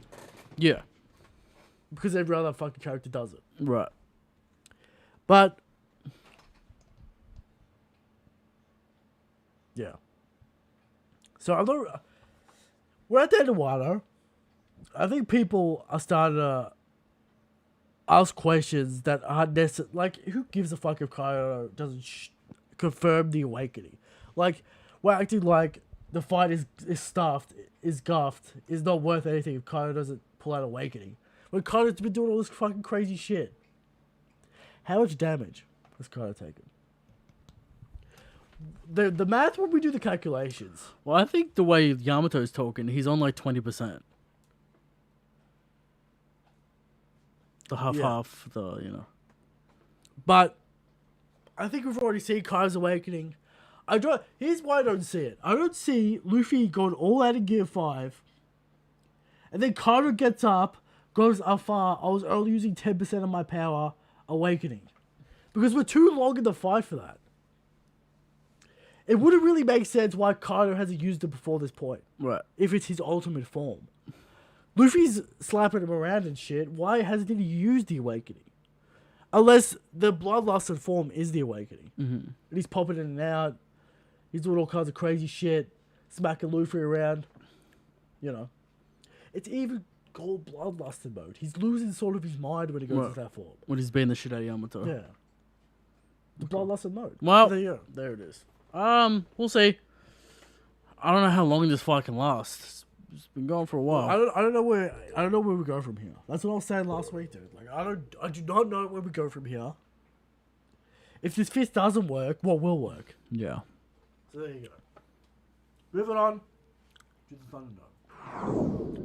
Speaker 1: Yeah.
Speaker 2: Because every other fucking character does it.
Speaker 1: Right.
Speaker 2: But yeah. So I don't. We're at the end of Wano. I think people are starting to ask questions that aren't necessary. Like, who gives a fuck if Kaido doesn't confirm the awakening? Like, we're acting like the fight is stuffed, is guffed, is not worth anything if Kaido doesn't pull out awakening. When Kaido's been doing all this fucking crazy shit. How much damage has Kaido taken? The math when we do the calculations.
Speaker 1: Well, I think the way Yamato's talking, he's on like 20%. The half,
Speaker 2: But I think we've already seen Kaido's awakening. I don't. Here's why I don't see it. I don't see Luffy going all out in Gear 5, and then Kaido gets up, goes far. I was only using 10% of my power, awakening, because we're too long in the fight for that. It wouldn't really make sense why Kaido hasn't used it before this point.
Speaker 1: Right.
Speaker 2: If it's his ultimate form. Luffy's slapping him around and shit. Why hasn't he used the awakening? Unless the bloodlusted form is the awakening.
Speaker 1: Mm-hmm.
Speaker 2: And he's popping in and out. He's doing all kinds of crazy shit. Smacking Luffy around. You know. It's even called bloodlusted mode. He's losing sort of his mind when he goes to that form.
Speaker 1: When he's being the shit out of Yamato.
Speaker 2: Yeah. The bloodlusted mode.
Speaker 1: Well,
Speaker 2: there you go.
Speaker 1: there it is. We'll see. I don't know how long this fight can last. It's been going for a while.
Speaker 2: I don't know where we go from here. That's what I was saying last week, dude. Like I do not know where we go from here. If this fist doesn't work, what will work?
Speaker 1: Yeah.
Speaker 2: So there you go. Moving on to the Thunderdome.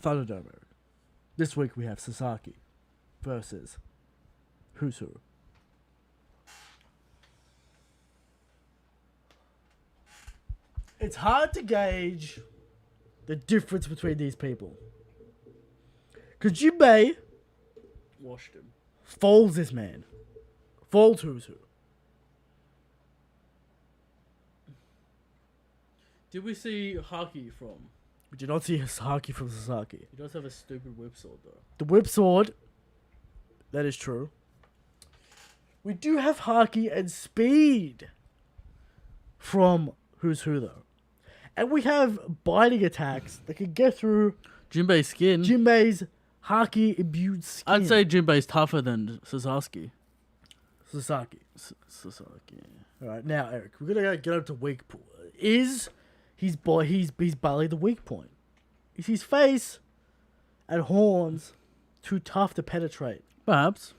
Speaker 2: Thunderdome. This week we have Sasaki versus Who's Who. It's hard to gauge the difference between these people. Because Jinbei
Speaker 1: Washed him.
Speaker 2: folds this man. Folds Who's Who.
Speaker 1: Did we see Haki from?
Speaker 2: We did not see Sasaki from Sasaki.
Speaker 1: He does have a stupid whip sword though.
Speaker 2: The whip sword, that is true. We do have Haki and speed from Who's Who though. And we have biting attacks that can get through
Speaker 1: Jinbei's skin.
Speaker 2: Jinbei's Haki imbued skin.
Speaker 1: I'd say Jinbei's tougher than Sasaki.
Speaker 2: Sasaki.
Speaker 1: Sasaki.
Speaker 2: Alright, now Eric, we're gonna get up to weak point. Is he's barely the weak point? Is his face and horns too tough to penetrate?
Speaker 1: Perhaps.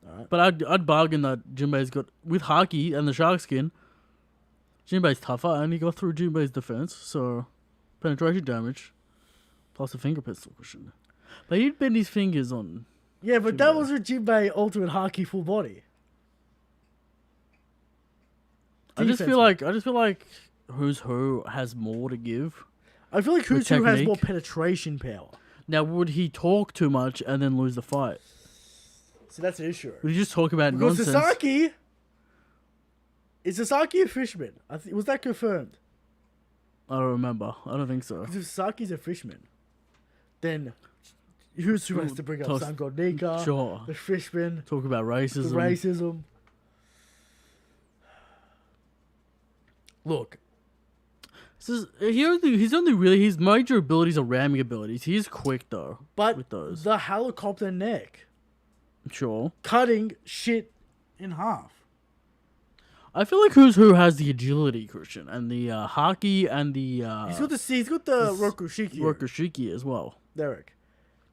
Speaker 2: Alright.
Speaker 1: But I'd bargain that Jinbei's got, with Haki and the shark skin, Jinbei's tougher and he got through Jinbei's defense, so penetration damage plus a finger pistol cushion. But he'd bend his fingers on.
Speaker 2: Yeah, but
Speaker 1: Jinbei.
Speaker 2: that was with Jinbei ultimate Haki full body.
Speaker 1: I just feel like Who's Who has more to give.
Speaker 2: I feel like Who's
Speaker 1: With
Speaker 2: Who has
Speaker 1: technique.
Speaker 2: more penetration power.
Speaker 1: Now, would he talk too much and then lose the fight?
Speaker 2: So that's an issue.
Speaker 1: Would he just talk about
Speaker 2: Because
Speaker 1: nonsense?
Speaker 2: Sasaki... Is Sasaki a fisherman? Was that confirmed?
Speaker 1: I don't remember. I don't think so.
Speaker 2: Because if Sasaki's a fisherman, then Who's Who has to bring up Sun God Nika,
Speaker 1: Sure.
Speaker 2: the fisherman,
Speaker 1: Talk about racism.
Speaker 2: the racism. Look,
Speaker 1: His major abilities are ramming abilities. He is quick though.
Speaker 2: but
Speaker 1: with those.
Speaker 2: the helicopter neck,
Speaker 1: Sure.
Speaker 2: cutting shit in half.
Speaker 1: I feel like Who's Who has the agility, Christian, and the Haki and the
Speaker 2: He's got the Rokushiki.
Speaker 1: Rokushiki as well.
Speaker 2: Derek.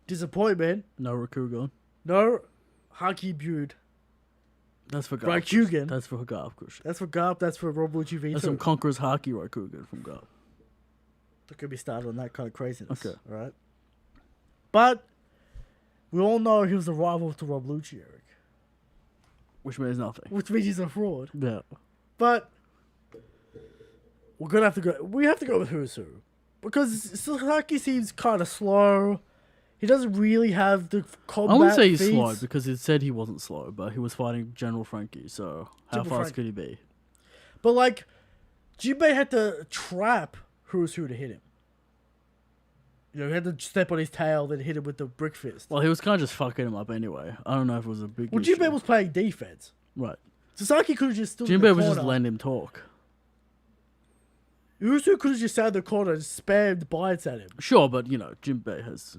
Speaker 2: Disappointment.
Speaker 1: No Rakugan.
Speaker 2: No Haki Bude.
Speaker 1: That's for Garp.
Speaker 2: Raikugan.
Speaker 1: That's for Garp, Christian.
Speaker 2: That's for Garp, that's for Rob Lucci V2.
Speaker 1: That's some Conqueror's Haki Rakugan from Garp.
Speaker 2: Don't get me started on that kind of craziness.
Speaker 1: Okay.
Speaker 2: Alright? But we all know he was a rival to Rob Lucci, Eric.
Speaker 1: Which means nothing.
Speaker 2: Which means he's a fraud.
Speaker 1: Yeah.
Speaker 2: But we're gonna have to go. We have to go with Who's Who because Sasaki seems kind of slow. He doesn't really have the combat.
Speaker 1: I wouldn't say he's
Speaker 2: feats.
Speaker 1: slow because it said he wasn't slow, but he was fighting General Frankie, so how
Speaker 2: General
Speaker 1: fast could he be?
Speaker 2: But like, Jinbei had to trap Who's Who to hit him. You know, he had to step on his tail, then hit him with the brick fist.
Speaker 1: Well, he was kind of just fucking him up anyway. I don't know if it was a big
Speaker 2: Well,
Speaker 1: issue.
Speaker 2: Jinbei was playing defense.
Speaker 1: Right.
Speaker 2: Sasaki could have just stood in
Speaker 1: Jinbei
Speaker 2: the
Speaker 1: was just
Speaker 2: corner.
Speaker 1: letting him talk.
Speaker 2: Who's Who could have just sat in the corner and spammed bites at him.
Speaker 1: Sure, but, you know, Jinbei has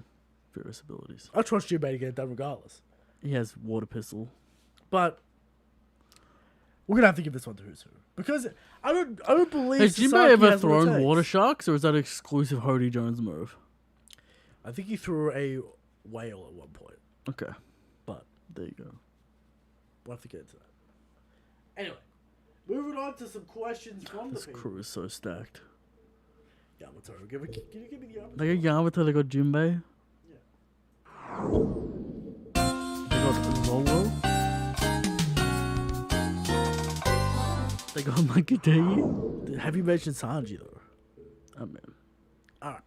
Speaker 1: various abilities.
Speaker 2: I trust Jinbei to get it done regardless.
Speaker 1: He has water pistol.
Speaker 2: But we're gonna have to give this one to Who's Who because I don't believe.
Speaker 1: Has
Speaker 2: Sasaki
Speaker 1: Jinbei ever
Speaker 2: has what it
Speaker 1: thrown
Speaker 2: takes.
Speaker 1: water sharks, or is that an exclusive Hody Jones move?
Speaker 2: I think he threw a whale at one point,
Speaker 1: Okay,
Speaker 2: but
Speaker 1: there you go.
Speaker 2: we'll have to get into that. Anyway, moving on to some questions from
Speaker 1: This
Speaker 2: the people.
Speaker 1: crew is so stacked.
Speaker 2: Yamato, can you give me the Yamato?
Speaker 1: They got Yamato, they got Jinbei. They got Zoro. They got Makadei.
Speaker 2: Have you mentioned Sanji though?
Speaker 1: Oh man.
Speaker 2: Alright.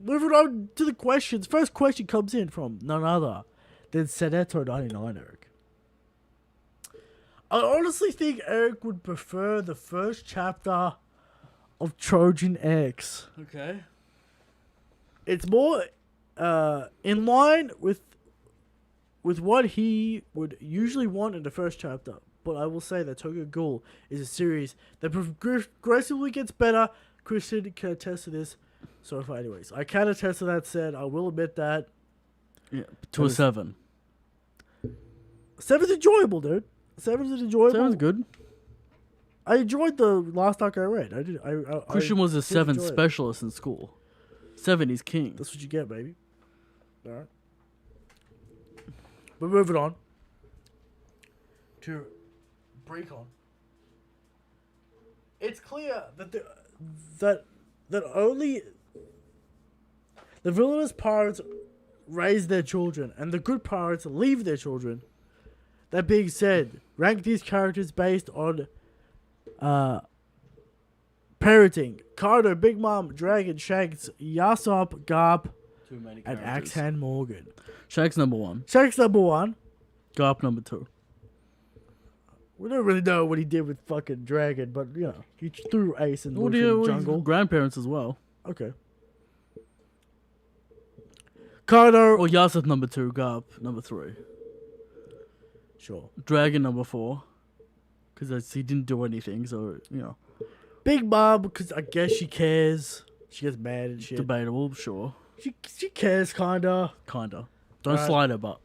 Speaker 2: Moving on to the questions. First question comes in from none other than Seneto99, Eric. I honestly think Eric would prefer the first chapter of Trojan X.
Speaker 1: Okay.
Speaker 2: It's more in line with what he would usually want in the first chapter. But I will say that Tokyo Ghoul is a series that progressively gets better. Christian can attest to this. So far, anyways, I can attest to that. Said I will admit that.
Speaker 1: Yeah, to a 7.
Speaker 2: 7's enjoyable, dude. 7's enjoyable.
Speaker 1: 7's good.
Speaker 2: I enjoyed the last arc I read. I did.
Speaker 1: Christian was a 7 specialist in school. 7, he's king.
Speaker 2: That's what you get, baby. All right. But moving on to Precon. It's clear that only the villainous pirates raise their children and the good pirates leave their children. That being said, rank these characters based on parenting. Carter, Big Mom, Dragon, Shanks, Yasop, Garp,
Speaker 1: Too many
Speaker 2: and
Speaker 1: characters.
Speaker 2: Axhan Morgan.
Speaker 1: Shanks number 1.
Speaker 2: Shanks number 1.
Speaker 1: Garp number 2.
Speaker 2: We don't really know what he did with fucking Dragon, but you know, he threw Ace in the jungle.
Speaker 1: Grandparents as well.
Speaker 2: Okay. Carter.
Speaker 1: Or Yasuf number 2, Garp number 3.
Speaker 2: Sure.
Speaker 1: Dragon number 4. Because he didn't do anything, so, you know.
Speaker 2: Big Mom, because I guess she cares. She gets mad and shit.
Speaker 1: Debatable, sure.
Speaker 2: She cares, kinda.
Speaker 1: Kinda. Don't slide her butt.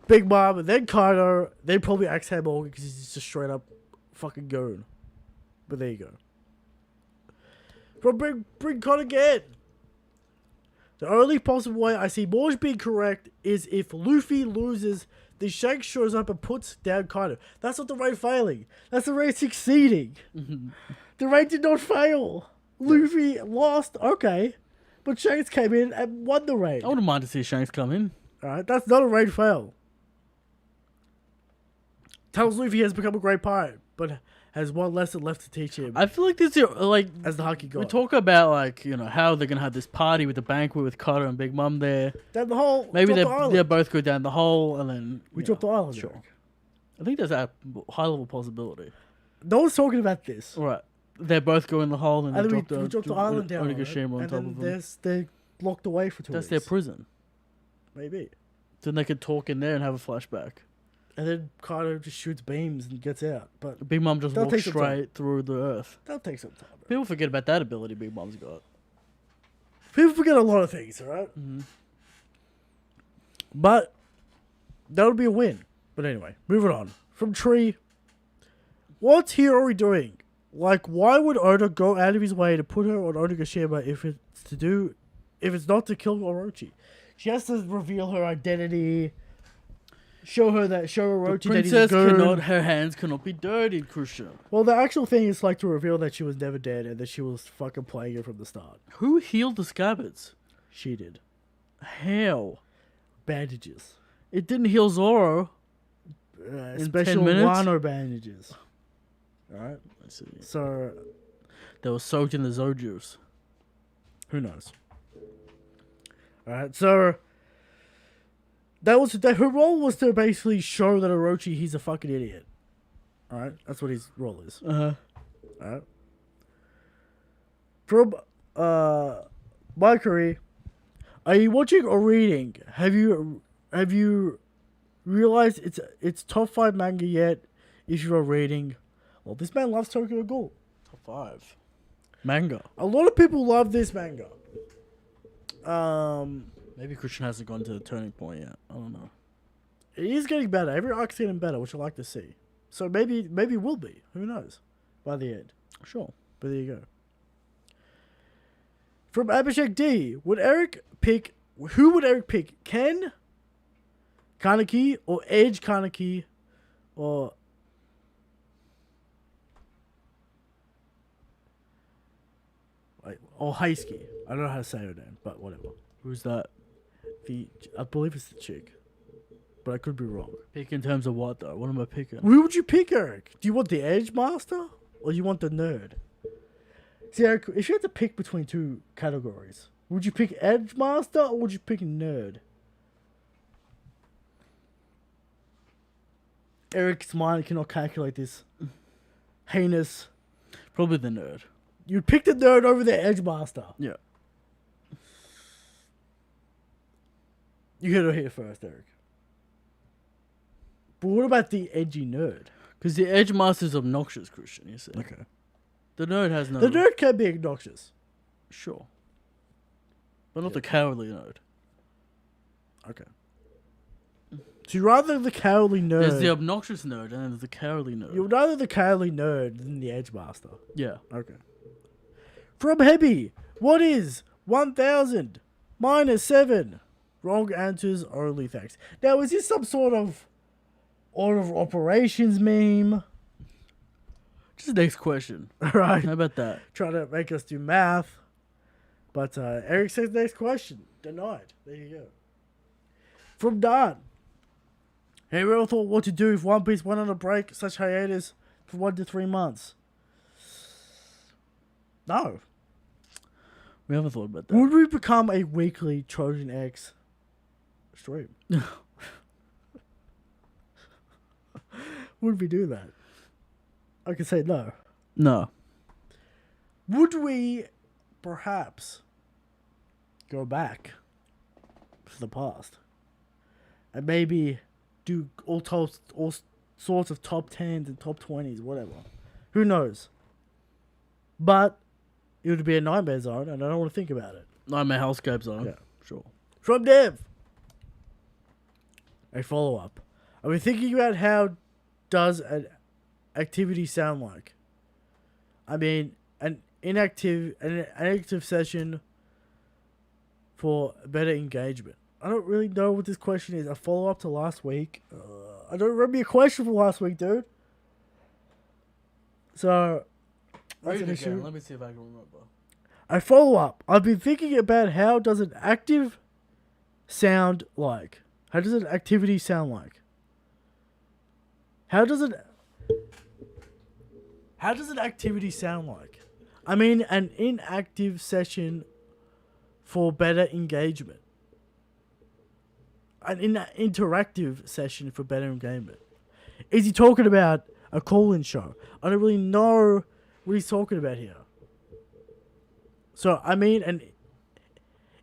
Speaker 2: Big Mom, and then Carter. Then probably Axel Morgan because he's just a straight up fucking goon. But there you go. From bring Con again. The only possible way I see Morge being correct is if Luffy loses, then Shanks shows up and puts down Carter. That's not the raid failing. That's the raid succeeding. The raid did not fail. Luffy lost, okay. But Shanks came in and won the raid.
Speaker 1: I wouldn't mind to see Shanks come in.
Speaker 2: Alright, that's not a raid fail. Tells Luffy he has become a great pirate, but has one lesson left to teach him.
Speaker 1: I feel like this is like
Speaker 2: as the Haki god.
Speaker 1: we talk about like, you know, how they're gonna have this party with the banquet with Carter and Big Mom there.
Speaker 2: Down the hole.
Speaker 1: Maybe they're both go down the hole and then
Speaker 2: we drop the island.
Speaker 1: Sure.
Speaker 2: Eric.
Speaker 1: I think there's a high level possibility.
Speaker 2: No one's talking about this.
Speaker 1: All right, they both go in the hole and
Speaker 2: then
Speaker 1: they
Speaker 2: we drop the island down.
Speaker 1: Onigashima on
Speaker 2: and
Speaker 1: top
Speaker 2: then
Speaker 1: of them.
Speaker 2: they're locked away for 2
Speaker 1: That's
Speaker 2: weeks.
Speaker 1: their prison.
Speaker 2: Maybe.
Speaker 1: Then they could talk in there and have a flashback.
Speaker 2: And then Carter just shoots beams and gets out. But
Speaker 1: Big Mom just
Speaker 2: that'll
Speaker 1: walks
Speaker 2: take some time.
Speaker 1: straight through the earth.
Speaker 2: That'll take some time. Bro.
Speaker 1: People forget about that ability Big Mom's got.
Speaker 2: People forget a lot of things, alright?
Speaker 1: Mm-hmm.
Speaker 2: But that would be a win. But anyway, moving on. From Tree, what's Hiyori doing? Like, why would Oda go out of his way to put her on Onigashima if it's not to kill Orochi? She has to reveal her identity, show Orochi that he's
Speaker 1: Princess
Speaker 2: good.
Speaker 1: her hands cannot be dirty, Christian.
Speaker 2: Well, the actual thing is like to reveal that she was never dead and that she was fucking playing it from the start.
Speaker 1: Who healed the scabbards?
Speaker 2: She did.
Speaker 1: How?
Speaker 2: Bandages.
Speaker 1: It didn't heal Zoro.
Speaker 2: Special
Speaker 1: 10 minutes?
Speaker 2: Wano bandages. Alright?
Speaker 1: I see.
Speaker 2: So,
Speaker 1: They were soaked in the Zo juice.
Speaker 2: who knows? Alright, so her role was to basically show that Orochi he's a fucking idiot. Alright? That's what his role is.
Speaker 1: Uh-huh.
Speaker 2: Alright? From my career, are you watching or reading? Have you realized it's top 5 manga yet if you are reading? Well, this man loves Tokyo Ghoul.
Speaker 1: Top 5. Manga.
Speaker 2: A lot of people love this manga.
Speaker 1: Maybe Christian hasn't gone to the turning point yet. I don't know.
Speaker 2: It is getting better. Every arc's getting better, which I like to see. So maybe it will be. Who knows? By the end.
Speaker 1: Sure.
Speaker 2: But there you go. From Abhishek D, who would Eric pick? Ken Kaneki or Edge Kaneki or Heisky? I don't know how to say her name, but whatever.
Speaker 1: Who's that?
Speaker 2: I believe it's the chick, but I could be wrong.
Speaker 1: Pick in terms of what though? What am I picking?
Speaker 2: Who would you pick, Eric? Do you want the Edge Master or you want the nerd? See, Eric, if you had to pick between two categories, would you pick Edge Master or would you pick nerd? Eric's mind cannot calculate this heinous.
Speaker 1: Probably the nerd.
Speaker 2: You'd pick the nerd over the Edge Master.
Speaker 1: Yeah.
Speaker 2: You heard it here first, Eric. But what about the edgy nerd?
Speaker 1: Because the Edge Master's obnoxious, Christian, you see.
Speaker 2: Okay.
Speaker 1: The nerd has no...
Speaker 2: The nerd can be obnoxious.
Speaker 1: Sure. But not the cowardly nerd.
Speaker 2: Okay. So you'd rather the cowardly nerd...
Speaker 1: There's the obnoxious nerd and then there's the cowardly nerd.
Speaker 2: You'd rather the cowardly nerd than the Edge Master.
Speaker 1: Yeah.
Speaker 2: Okay. From Hebby, what is 1,000 minus 7? Wrong answers only, thanks. Now, is this some sort of order of operations meme?
Speaker 1: Just next question.
Speaker 2: Alright.
Speaker 1: How about that?
Speaker 2: Trying to make us do math. But Eric says next question. Denied. There you go. From Dan. Have you ever thought what to do if One Piece went on a break, such hiatus, for 1 to 3 months? No.
Speaker 1: We haven't thought about that.
Speaker 2: Would we become a weekly Trojan X stream? Would we do that? I can say no.
Speaker 1: No.
Speaker 2: Would we perhaps go back to the past and maybe do all sorts of top 10s and top 20s, whatever? Who knows? But it would be a nightmare zone, and I don't want to think about it.
Speaker 1: Nightmare Hellscape Zone.
Speaker 2: Yeah.
Speaker 1: Sure.
Speaker 2: From Dev. A follow-up. I've been thinking about how does an activity sound like. I mean, an active session for better engagement. I don't really know what this question is. A follow-up to last week. I don't remember your question from last week, dude. So, that's an issue.
Speaker 1: Let me see if I can remember.
Speaker 2: A follow-up. I've been thinking about how does an active sound like? How does an activity sound like? How does an activity sound like? I mean, an inactive session for better engagement. An interactive session for better engagement. Is he talking about a call-in show? I don't really know what he's talking about here. So, I mean, an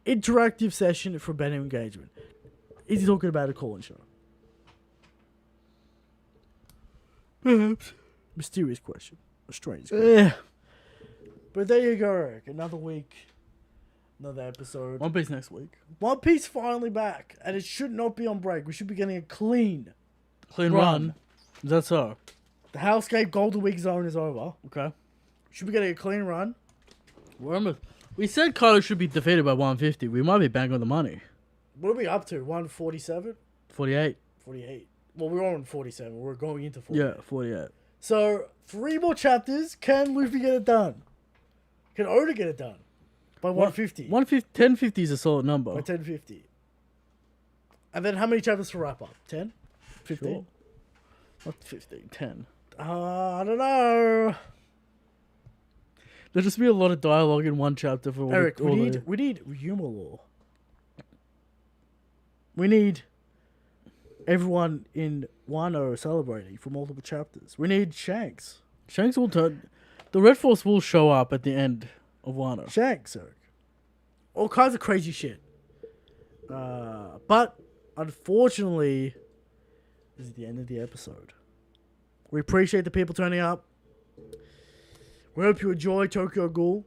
Speaker 2: interactive session for better engagement. Is he talking about a call-in show? Perhaps. Mysterious question. A strange question.
Speaker 1: Yeah.
Speaker 2: But there you go, Eric. Another week. Another episode.
Speaker 1: One Piece next week.
Speaker 2: One Piece finally back. And it should not be on break. We should be getting a clean
Speaker 1: run. Is that so?
Speaker 2: The Hellscape Golden Week zone is over.
Speaker 1: Okay.
Speaker 2: Should be getting a clean run.
Speaker 1: We said Kaido should be defeated by 150. We might be bang on the money.
Speaker 2: What are we up to? 147?
Speaker 1: 48.
Speaker 2: 48. Well, we're on 47. We're going into 48.
Speaker 1: Yeah, 48.
Speaker 2: So, 3 more chapters. Can Luffy get it done? Can Oda get it done? By 150.
Speaker 1: 1050 is a solid number.
Speaker 2: By 1050. And then how many chapters to wrap up? 10? 15?
Speaker 1: Sure. Not 15, 10.
Speaker 2: I don't know.
Speaker 1: There'll just be a lot of dialogue in one chapter for
Speaker 2: Eric, we need humor lore. We need everyone in Wano celebrating for multiple chapters. We need Shanks.
Speaker 1: Shanks will turn... The Red Force will show up at the end of Wano.
Speaker 2: Shanks, Eric. All kinds of crazy shit. But, unfortunately, this is the end of the episode. We appreciate the people turning up. We hope you enjoy Tokyo Ghoul.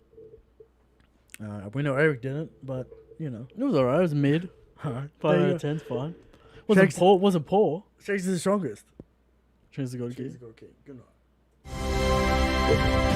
Speaker 2: We know Eric didn't, but, you know.
Speaker 1: It was alright. It was mid.
Speaker 2: Alright.
Speaker 1: 5 out of 10's fine. Wasn't poor.
Speaker 2: Shanks is the strongest.
Speaker 1: Shanks is the good
Speaker 2: Shanks is
Speaker 1: kid.
Speaker 2: the good kid. Good night.